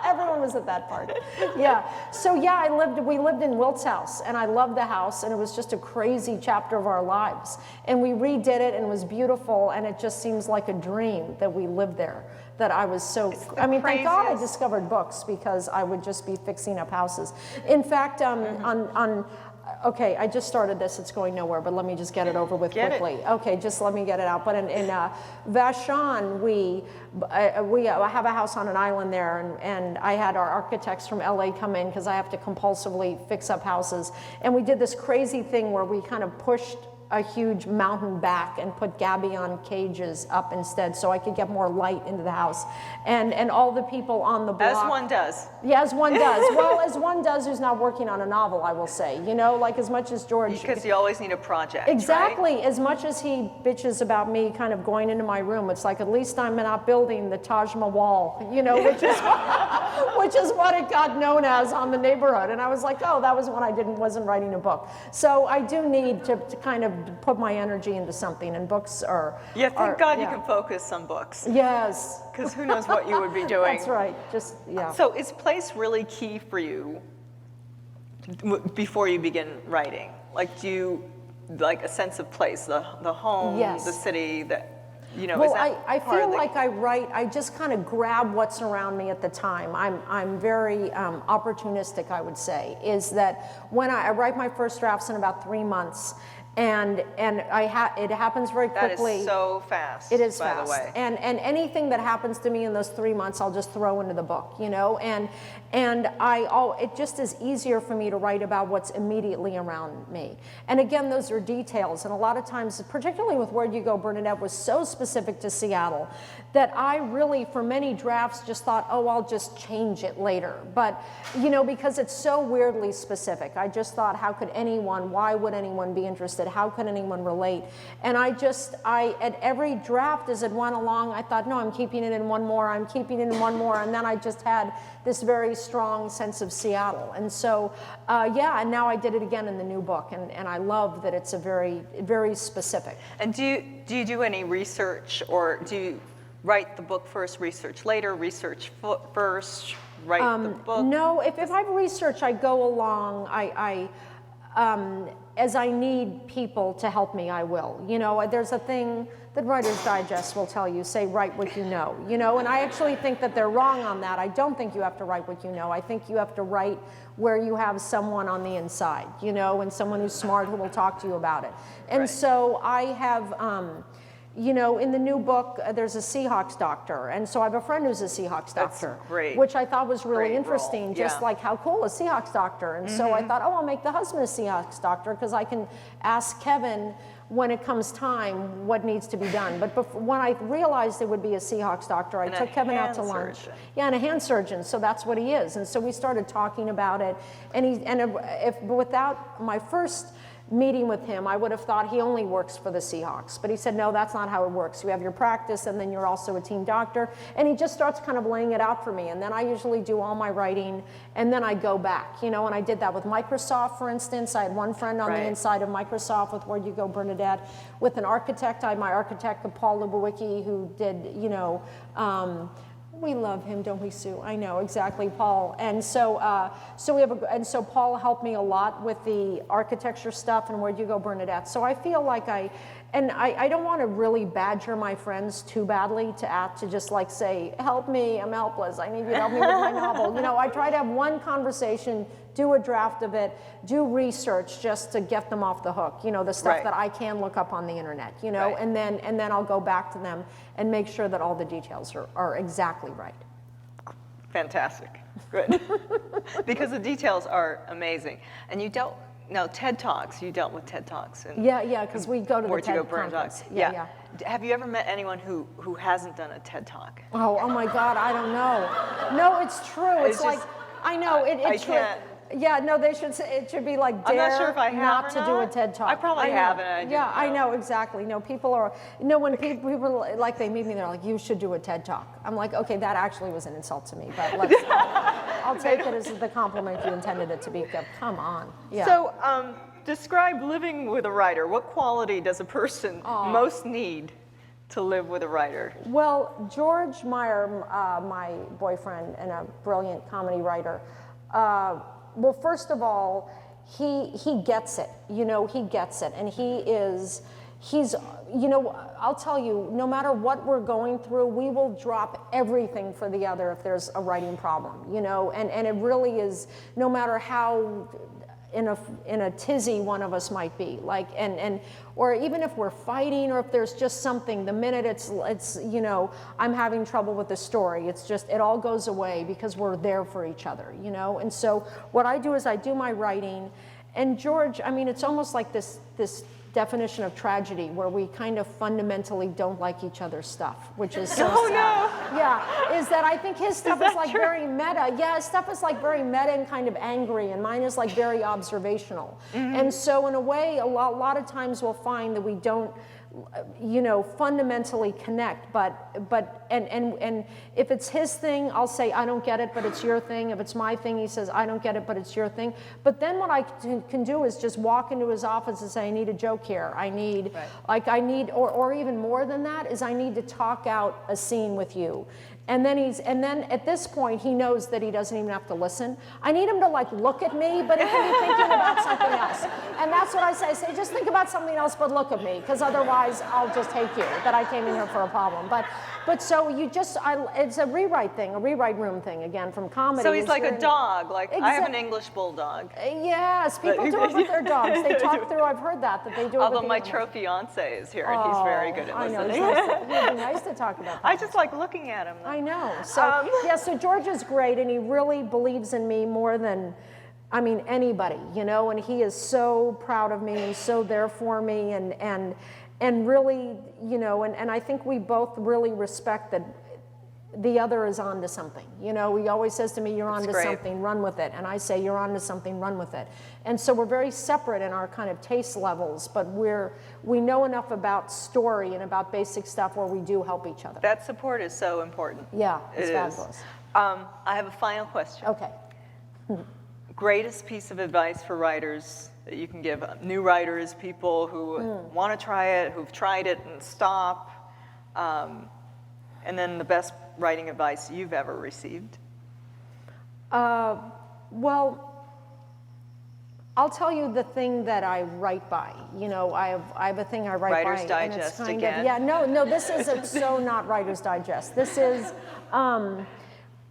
Everyone was at that party. Yeah. So yeah, we lived in Wilt's house, and I loved the house, and it was just a crazy chapter of our lives. And we redid it, and it was beautiful, and it just seems like a dream that we lived there. That I was so. I mean, thank God I craziest. discovered books, because I would just be fixing up houses. In fact, okay, I just started this. It's going nowhere, but let me just get it over with Get it. quickly. Okay, just let me get it out. But in Vashon, we have a house on an island there, and I had our architects from LA come in because I have to compulsively fix up houses. And we did this crazy thing where we kind of pushed a huge mountain back and put gabion cages up instead so I could get more light into the house. And all the people on the block. As one does. Yeah, as one does. Well, as one does who's not working on a novel, I will say. You know, like as much as George. Because you always need a project. Exactly. Right? As much as he bitches about me kind of going into my room, it's like at least I'm not building the Taj Mahal, you know, which is what it got known as on the neighborhood. And I was like, oh, that was when I wasn't writing a book. So I do need to kind of put my energy into something, and books are. Yeah, thank God you yeah. can focus on books. Yes. Because who knows what you would be doing. That's right. Just yeah. So is place really key for you before you begin writing? Like, do you, like a sense of place, the home, Yes. the city, that, you know, Well, is that I part feel of the, like I write, I just kind of grab what's around me at the time. I'm very opportunistic, I would say, is that when I write my first drafts in about 3 months, and it happens very quickly. That is so fast. It is by fast. the way. And anything that happens to me in those 3 months, I'll just throw into the book, you know? And it just is easier for me to write about what's immediately around me. And again, those are details. And a lot of times, particularly with Where'd You Go, Bernadette was so specific to Seattle that I really, for many drafts, just thought, oh, I'll just change it later. But, you know, because it's so weirdly specific, I just thought, why would anyone be interested? How could anyone relate? And at every draft as it went along, I thought, no, I'm keeping it in one more, and then I just had this very strong sense of Seattle. And so, and now I did it again in the new book, and I love that it's a very, very specific. And do you do any research, or do you write the book first, research later, research first, write the book? No, if I research, I go along, as I need people to help me, I will. You know, there's a thing that Writer's Digest will tell you, say, write what you know, and I actually think that they're wrong on that. I don't think you have to write what you know. I think you have to write where you have someone on the inside, and someone who's smart who will talk to you about it. And Right. so I have, in the new book, there's a Seahawks doctor, and so I have a friend who's a Seahawks That's doctor, great. which I thought was really Great interesting, role, just yeah. like how cool a Seahawks doctor. And so I thought, I'll make the husband a Seahawks doctor because I can ask Kevin when it comes time what needs to be done. But when I realized it would be a Seahawks doctor, I And a took Kevin out to hand lunch. surgeon. Yeah, and a hand surgeon, so that's what he is. And so we started talking about it, and without my first meeting with him, I would have thought he only works for the Seahawks. But he said, no, that's not how it works. You have your practice, and then you're also a team doctor. And he just starts kind of laying it out for me. And then I usually do all my writing, and then I go back, you know, and I did that with Microsoft, for instance. I had one friend on the inside of Microsoft with Where You Go, Bernadette. With an architect, I had my architect, Paul Lubowicki, who did, you know, we love him, don't we, Sue? I know, exactly, Paul. And so, so Paul helped me a lot with the architecture stuff and Where You Go, Bernadette. So I feel like I don't want to really badger my friends too badly to just like say, help me, I'm helpless, I need you to help me with my novel. You know, I try to have one conversation, do a draft of it, do research just to get them off the hook, you know, the stuff that I can look up on the internet, you know, and then I'll go back to them and make sure that all the details are exactly right. Fantastic, good. Because the details are amazing. And you dealt, now TED Talks, you dealt with TED Talks. And yeah, because we go to the TED conference. Yeah. Have you ever met anyone who hasn't done a TED Talk? Oh my God, I don't know. No, it's true. It's like, I know, it's true. Yeah, no, they should say, it should be like dare I'm not sure if I have not to do a TED Talk. I probably haven't. Yeah, I know, exactly. No, people are, you know, when people like, they meet me, they're like, you should do a TED Talk. I'm like, okay, that actually was an insult to me, but let's, I'll take it as the compliment you intended it to be. Come on. Yeah. So, describe living with a writer. What quality does a person most need to live with a writer? Well, George Meyer, my boyfriend and a brilliant comedy writer, well, first of all, he gets it, you know, he gets it. And he's, you know, I'll tell you, no matter what we're going through, we will drop everything for the other if there's a writing problem, you know, and it really is, no matter how in a tizzy one of us might be, like, or even if we're fighting, or if there's just something, the minute it's you know, I'm having trouble with the story, it's just, it all goes away because we're there for each other, you know. And so what I do is I do my writing, and George, I mean, it's almost like this definition of tragedy where we kind of fundamentally don't like each other's stuff, which is so sad. Yeah, is that I think his stuff is like very meta. Yeah, his stuff is like very meta and kind of angry, and mine is like very observational. And so in a way, a lot of times we'll find that we don't, you know, fundamentally connect, but if it's his thing, I'll say, I don't get it, but it's your thing. If it's my thing, he says, I don't get it, but it's your thing. But then what I can do is just walk into his office and say, I need a joke here. I need, like, or even more than that, is I need to talk out a scene with you. And then at this point, he knows that he doesn't even have to listen. I need him to like look at me, but he can be thinking about something else. And that's what I say. I say, just think about something else, but look at me, because otherwise I'll just hate you that I came in here for a problem. But so you just, it's a rewrite thing, a rewrite room thing, again, from comedy. So he's like a dog, like I have an English bulldog. Yes, people do it with their dogs. They talk through, I've heard that they do it with Although my fiance is here, and he's very good at listening. I know, it'd be nice to talk about that. I just like looking at him. I know. So yeah, so George is great, and he really believes in me more than, I mean, anybody, you know, and he is so proud of me and so there for me, and really, you know, and I think we both really respect that the other is onto something. You know, he always says to me, you're onto something, run with it. And I say, you're onto something, run with it. And so we're very separate in our kind of taste levels, but we know enough about story and about basic stuff where we do help each other. That support is so important. Yeah, it's fabulous. I have a final question. Okay. Greatest piece of advice for writers that you can give new writers, people who want to try it, who've tried it and stop, and then the best writing advice you've ever received? Well, I'll tell you the thing that I write by. You know, I have a thing I write by. Writer's Digest again. Yeah, no, this is so not Writer's Digest. This is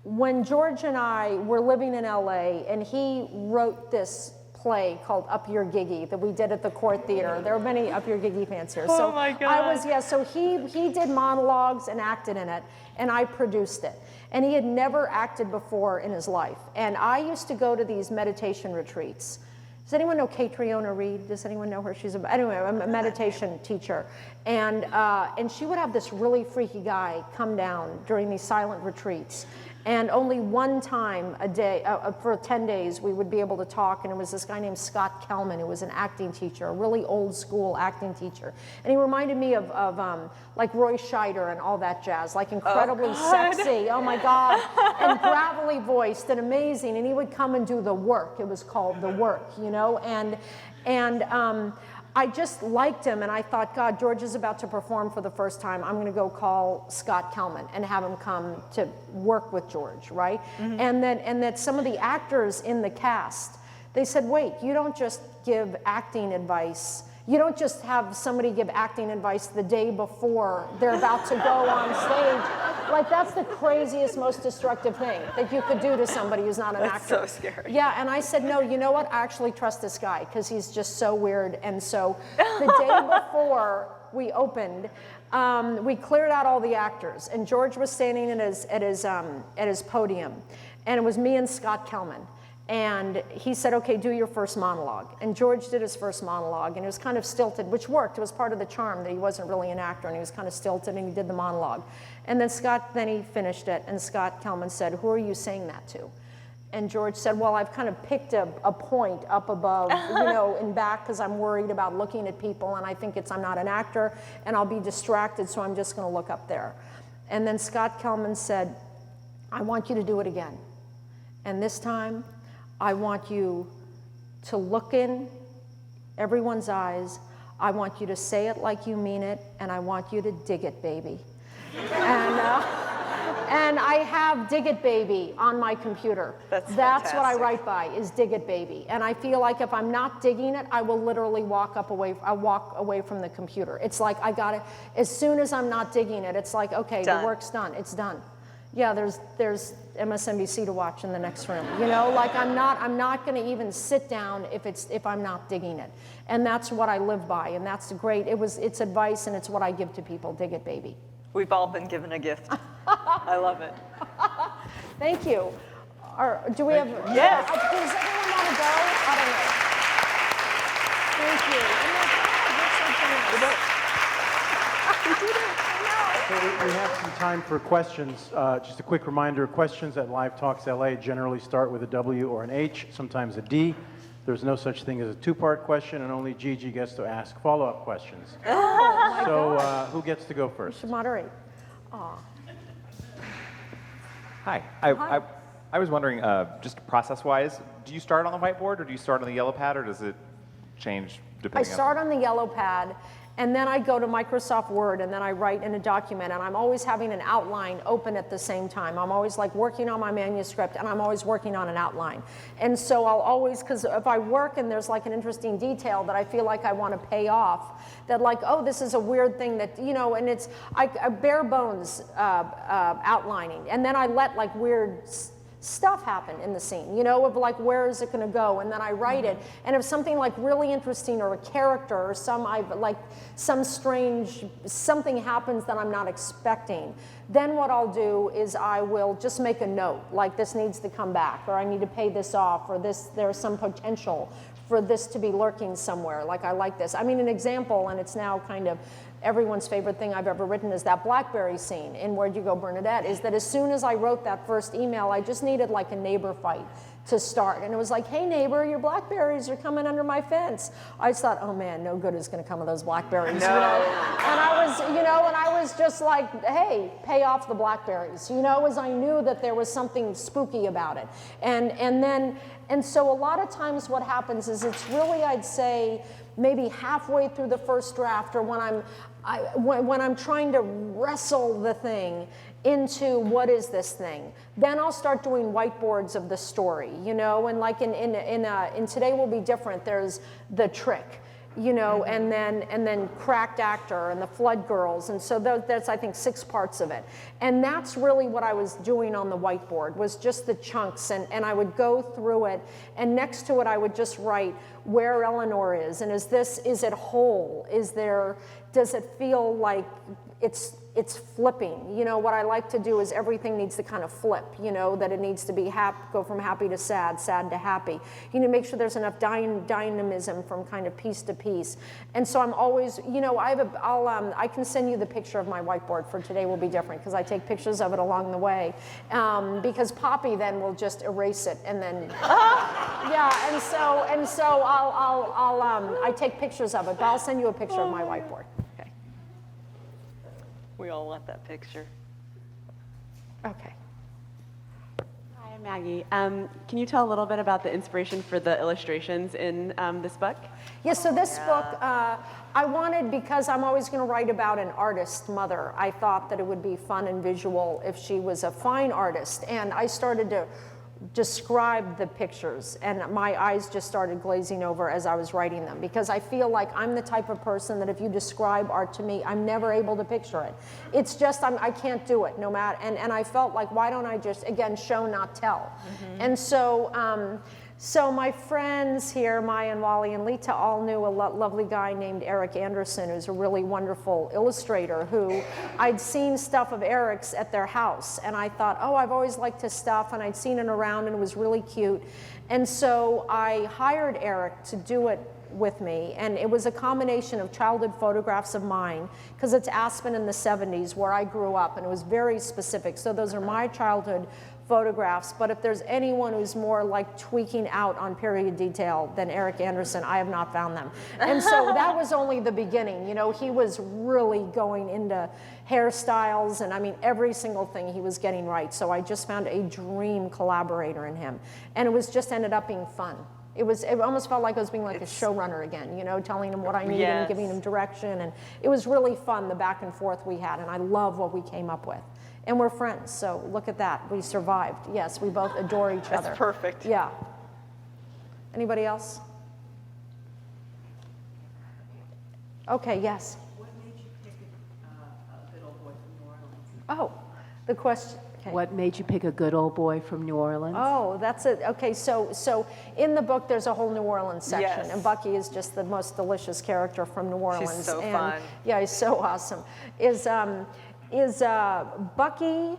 when George and I were living in LA, and he wrote this play called Up Your Gigi that we did at the Court Theater. There are many Up Your Gigi fans here. Oh my God. So he did monologues and acted in it, and I produced it. And he had never acted before in his life. And I used to go to these meditation retreats. Does anyone know Catriona Reed? Does anyone know her? She's a meditation teacher. And she would have this really freaky guy come down during these silent retreats. And only one time a day, for 10 days, we would be able to talk, and it was this guy named Scott Kelman, who was an acting teacher, a really old school acting teacher. And he reminded me of like Roy Scheider and all that jazz, like incredibly sexy, oh my God, and gravelly voiced and amazing. And he would come and do the work. It was called the work, you know, and I just liked him, and I thought, God, George is about to perform for the first time. I'm going to go call Scott Kelman and have him come to work with George, right? And that some of the actors in the cast, they said, wait, you don't just give acting advice. You don't just have somebody give acting advice the day before they're about to go on stage. Like, that's the craziest, most destructive thing that you could do to somebody who's not an actor. That's so scary. Yeah, and I said, no, you know what? I actually trust this guy because he's just so weird. And so the day before we opened, we cleared out all the actors, and George was standing at his podium, and it was me and Scott Kelman. And he said, okay, do your first monologue. And George did his first monologue, and it was kind of stilted, which worked. It was part of the charm that he wasn't really an actor, and he was kind of stilted, and he did the monologue. And then he finished it, and Scott Kelman said, who are you saying that to? And George said, well, I've kind of picked a point up above, you know, in back, because I'm worried about looking at people, and I think I'm not an actor, and I'll be distracted, so I'm just going to look up there. And then Scott Kelman said, I want you to do it again. And this time, I want you to look in everyone's eyes. I want you to say it like you mean it, and I want you to dig it, baby. And I have dig it, baby on my computer. That's what I write by, is dig it, baby. And I feel like if I'm not digging it, I will literally walk away from the computer. It's like I got it. As soon as I'm not digging it, it's like, okay, the work's done. It's done. Yeah, there's MSNBC to watch in the next room. You know, like I'm not going to even sit down if I'm not digging it. And that's what I live by, and that's great. It's advice, and it's what I give to people. Dig it, baby. We've all been given a gift. I love it. Thank you. Do we have? Yes. Does everyone want to go? I don't know. Thank you. So we have some time for questions. Just a quick reminder, questions at Live Talks LA generally start with a W or an H, sometimes a D. There's no such thing as a two-part question, and only Gigi gets to ask follow-up questions. Oh, who gets to go first? You should moderate. Aw. Hi. I was wondering, just process-wise, do you start on the whiteboard, or do you start on the yellow pad, or does it change depending on? I start on the yellow pad, and then I go to Microsoft Word, and then I write in a document, and I'm always having an outline open at the same time. I'm always like working on my manuscript, and I'm always working on an outline. And so I'll always, because if I work and there's like an interesting detail that I feel like I want to pay off, that like, oh, this is a weird thing that, you know, and it's I bare bones outlining, and then I let like weird stuff happen in the scene, you know, of like, where is it going to go? And then I write it. And if something like really interesting or a character or some strange, something happens that I'm not expecting, then what I'll do is I will just make a note, like this needs to come back, or I need to pay this off, or there's some potential for this to be lurking somewhere, like I like this. I mean, an example, and it's now kind of everyone's favorite thing I've ever written, is that BlackBerry scene in Where'd You Go, Bernadette, is that as soon as I wrote that first email, I just needed like a neighbor fight to start. And it was like, hey neighbor, your blackberries are coming under my fence. I just thought, oh man, no good is gonna come of those blackberries. No. You know? And I was just like, hey, pay off the blackberries. You know, as I knew that there was something spooky about it. And so a lot of times what happens is it's really, I'd say, maybe halfway through the first draft, or when I'm trying to wrestle the thing into what is this thing, then I'll start doing whiteboards of the story, you know, and like in Today Will Be Different, there's the trick, you know, and then Cracked Actor and the Flood Girls, and so that's I think 6 parts of it, and that's really what I was doing on the whiteboard, was just the chunks, and I would go through it, and next to it I would just write where Eleanor is, and is it whole, does it feel like it's flipping. You know, what I like to do is everything needs to kind of flip, you know, that it needs to be go from happy to sad, sad to happy. You need to make sure there's enough dynamism from kind of piece to piece. And so I'm always, you know, I can send you the picture of my whiteboard for today will be different because I take pictures of it along the way. Because Poppy then will just erase it and then, yeah, and so I take pictures of it, but I'll send you a picture of my whiteboard. Okay. We all want that picture. Okay. Hi, I'm Maggie. Can you tell a little bit about the inspiration for the illustrations in this book? Yes, so this book, I wanted, because I'm always going to write about an artist mother, I thought that it would be fun and visual if she was a fine artist. And I started to describe the pictures, and my eyes just started glazing over as I was writing them, because I feel like I'm the type of person that if you describe art to me, I'm never able to picture it. It's just, I can't do it, no matter, and I felt like, why don't I just, again, show, not tell? And so, so my friends here, Maya and Wally and Lita, all knew a lovely guy named Eric Anderson, who's a really wonderful illustrator, who I'd seen stuff of Eric's at their house, and I thought, oh, I've always liked his stuff, and I'd seen it around, and it was really cute. And so I hired Eric to do it with me, and it was a combination of childhood photographs of mine, because it's Aspen in the 70s where I grew up, and it was very specific. So those are my childhood photographs, but if there's anyone who's more like tweaking out on period detail than Eric Anderson, I have not found them. And so that was only the beginning. You know, he was really going into hairstyles, and I mean, every single thing he was getting right. So I just found a dream collaborator in him. And it was just ended up being fun. It almost felt like I was being like a showrunner again, you know, telling him what I needed and giving him direction. And it was really fun, the back and forth we had, and I love what we came up with. And we're friends, so look at that. We survived. Yes, we both adore each other. That's perfect. Yeah. Anybody else? Okay, yes. What made you pick a good old boy from New Orleans? Oh, the question. Okay. What made you pick a good old boy from New Orleans? Oh, that's it. Okay, so in the book there's a whole New Orleans section, Yes. and Bucky is just the most delicious character from New Orleans. She's so and, fun. Yeah, he's so awesome. Is Bucky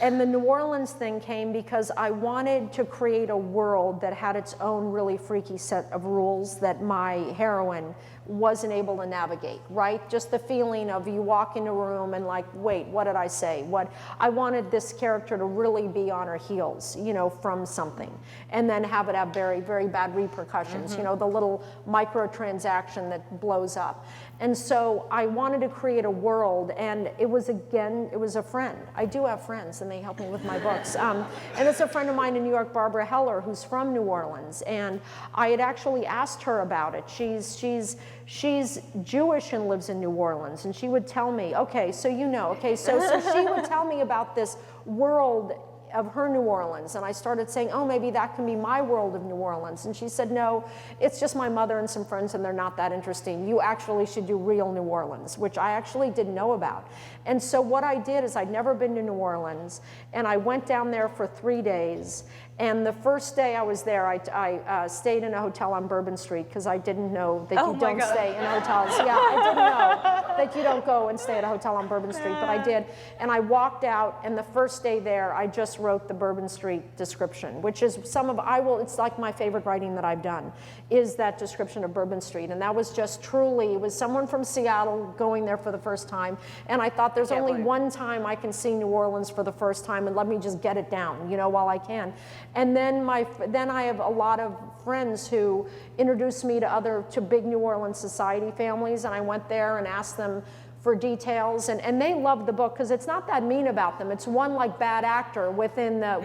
and the New Orleans thing came because I wanted to create a world that had its own really freaky set of rules that my heroine wasn't able to navigate, right? Just the feeling of you walk into a room and like, wait, what did I say? I wanted this character to really be on her heels, you know, from something, and then have it have very, very bad repercussions, you know, the little microtransaction that blows up. And so I wanted to create a world, and it was a friend. I do have friends, and they help me with my books. And it's a friend of mine in New York, Barbara Heller, who's from New Orleans, and I had actually asked her about it. She's Jewish and lives in New Orleans, and she would tell me, okay, so you know, okay, so she would tell me about this world of her New Orleans, and I started saying, oh, maybe that can be my world of New Orleans. And she said, no, it's just my mother and some friends, and they're not that interesting. You actually should do real New Orleans, which I actually didn't know about. And so what I did is I'd never been to New Orleans, and I went down there for 3 days. And the first day I was there, I stayed in a hotel on Bourbon Street because I didn't know that you don't stay in hotels. Yeah, I didn't know that you don't go and stay at a hotel on Bourbon Street, but I did. And I walked out, and the first day there, I just wrote the Bourbon Street description, which is it's like my favorite writing that I've done, is that description of Bourbon Street. And that was just truly, it was someone from Seattle going there for the first time. And I thought there's only one time I can see New Orleans for the first time, and let me just get it down, you know, while I can. And then I have a lot of friends who introduced me to big New Orleans society families, and I went there and asked them for details, and they loved the book because it's not that mean about them. It's one like bad actor within the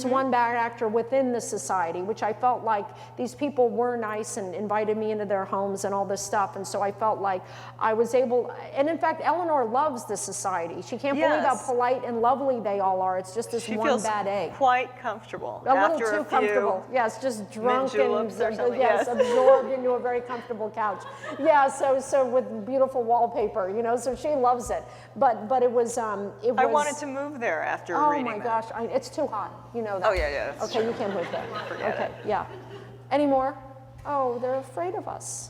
one bad actor within the society, which I felt like these people were nice and invited me into their homes and all this stuff, and so I felt like I was able. And in fact, Eleanor loves the society. She can't believe how polite and lovely they all are. It's just this one bad egg. Quite comfortable. A little too comfortable. Yes, just drunk and yes, absorbed into a very comfortable couch. Yeah, so with beautiful wallpaper. You know, so she loves it. But it was. I wanted to move there after reading that. Oh my gosh, it's too hot. You know that. Oh yeah. That's okay, true. you can't move there. Forget it. Yeah. Any more? Oh, they're afraid of us.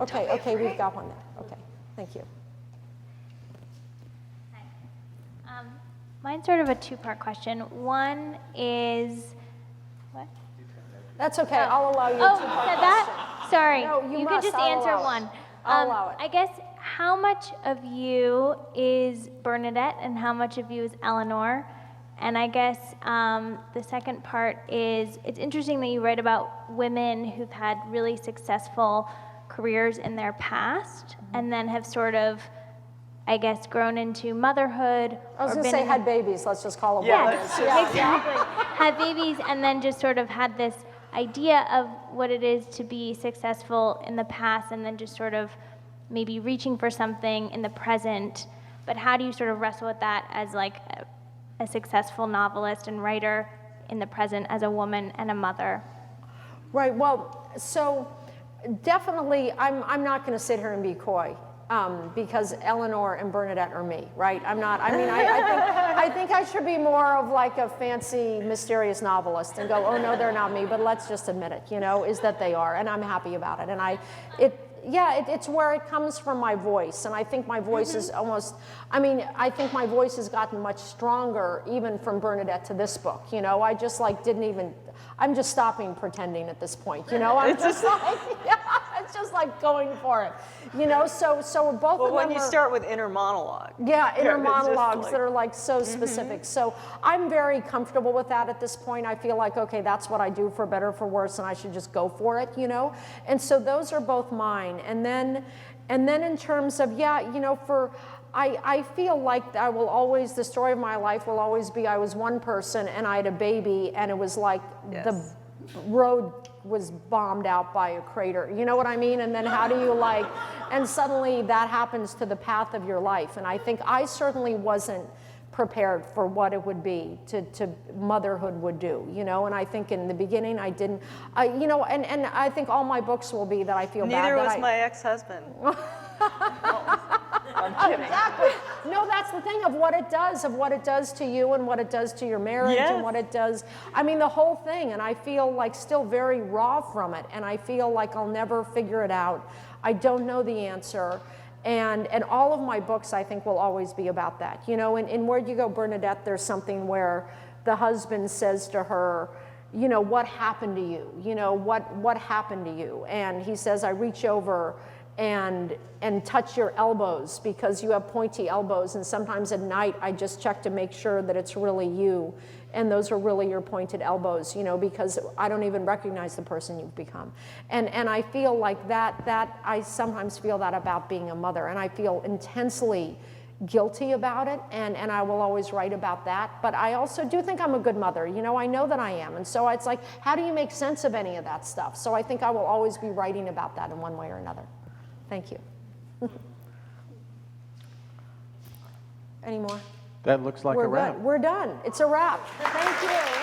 Okay, we've got one there. Okay, thank you. Mine's sort of a two-part question. One is, what? That's okay, I'll allow you Oh, to. you said that? Sorry. No, you can must. just I'll answer allow it. one. I'll allow it. I guess how much of you is Bernadette and how much of you is Eleanor? And I guess the second part is, it's interesting that you write about women who've had really successful careers in their past and then have sort of, I guess, grown into motherhood. I was or gonna been say in had babies, let's just call them Yeah, what it let's is. just- Exactly. Had babies and then just sort of had this idea of what it is to be successful in the past and then just sort of maybe reaching for something in the present. But how do you sort of wrestle with that as like a successful novelist and writer in the present as a woman and a mother? Right, well, so definitely, I'm not gonna sit here and be coy. Because Eleanor and Bernadette are me, right? I'm not, I mean, I think I should be more of like a fancy, mysterious novelist and go, oh no, they're not me, but let's just admit it, is that they are, and I'm happy about it. And it's where it comes from my voice, and I think my voice is almost, I think my voice has gotten much stronger even from Bernadette to this book, I just like didn't even, I'm just stopping pretending at this point, I'm just like, yeah, it's just like going for it, so both Well, of when them you are, start with inner monologue. yeah, inner it's just monologues like- that are like so specific. So I'm very comfortable with that at this point. I feel like, okay, that's what I do for better or for worse, and I should just go for it, And so those are both mine. And then in terms of, I feel like I will always, the story of my life will always be I was one person and I had a baby and it was like the road was bombed out by a crater. You know what I mean? And then how do you and suddenly that happens to the path of your life. And I think I certainly wasn't prepared for what it would be to motherhood would do, and I think in the beginning I didn't, and I think all my books will be that I feel bad Neither that was I, my ex-husband. I'm kidding. Exactly. No, that's the thing of what it does to you and what it does to your marriage and what it does. The whole thing, and I feel like still very raw from it, and I feel like I'll never figure it out. I don't know the answer. And all of my books, I think, will always be about that. In Where You Go, Bernadette, there's something where the husband says to her, what happened to you? What happened to you? And he says, I reach over and touch your elbows because you have pointy elbows, and sometimes at night I just check to make sure that it's really you and those are really your pointed elbows, because I don't even recognize the person you've become. And I feel like that I sometimes feel that about being a mother, and I feel intensely guilty about it, and I will always write about that. But I also do think I'm a good mother, I know that I am. And so it's like, how do you make sense of any of that stuff? So I think I will always be writing about that in one way or another. Thank you. Any more? That looks like a wrap. We're done. It's a wrap. Thank you.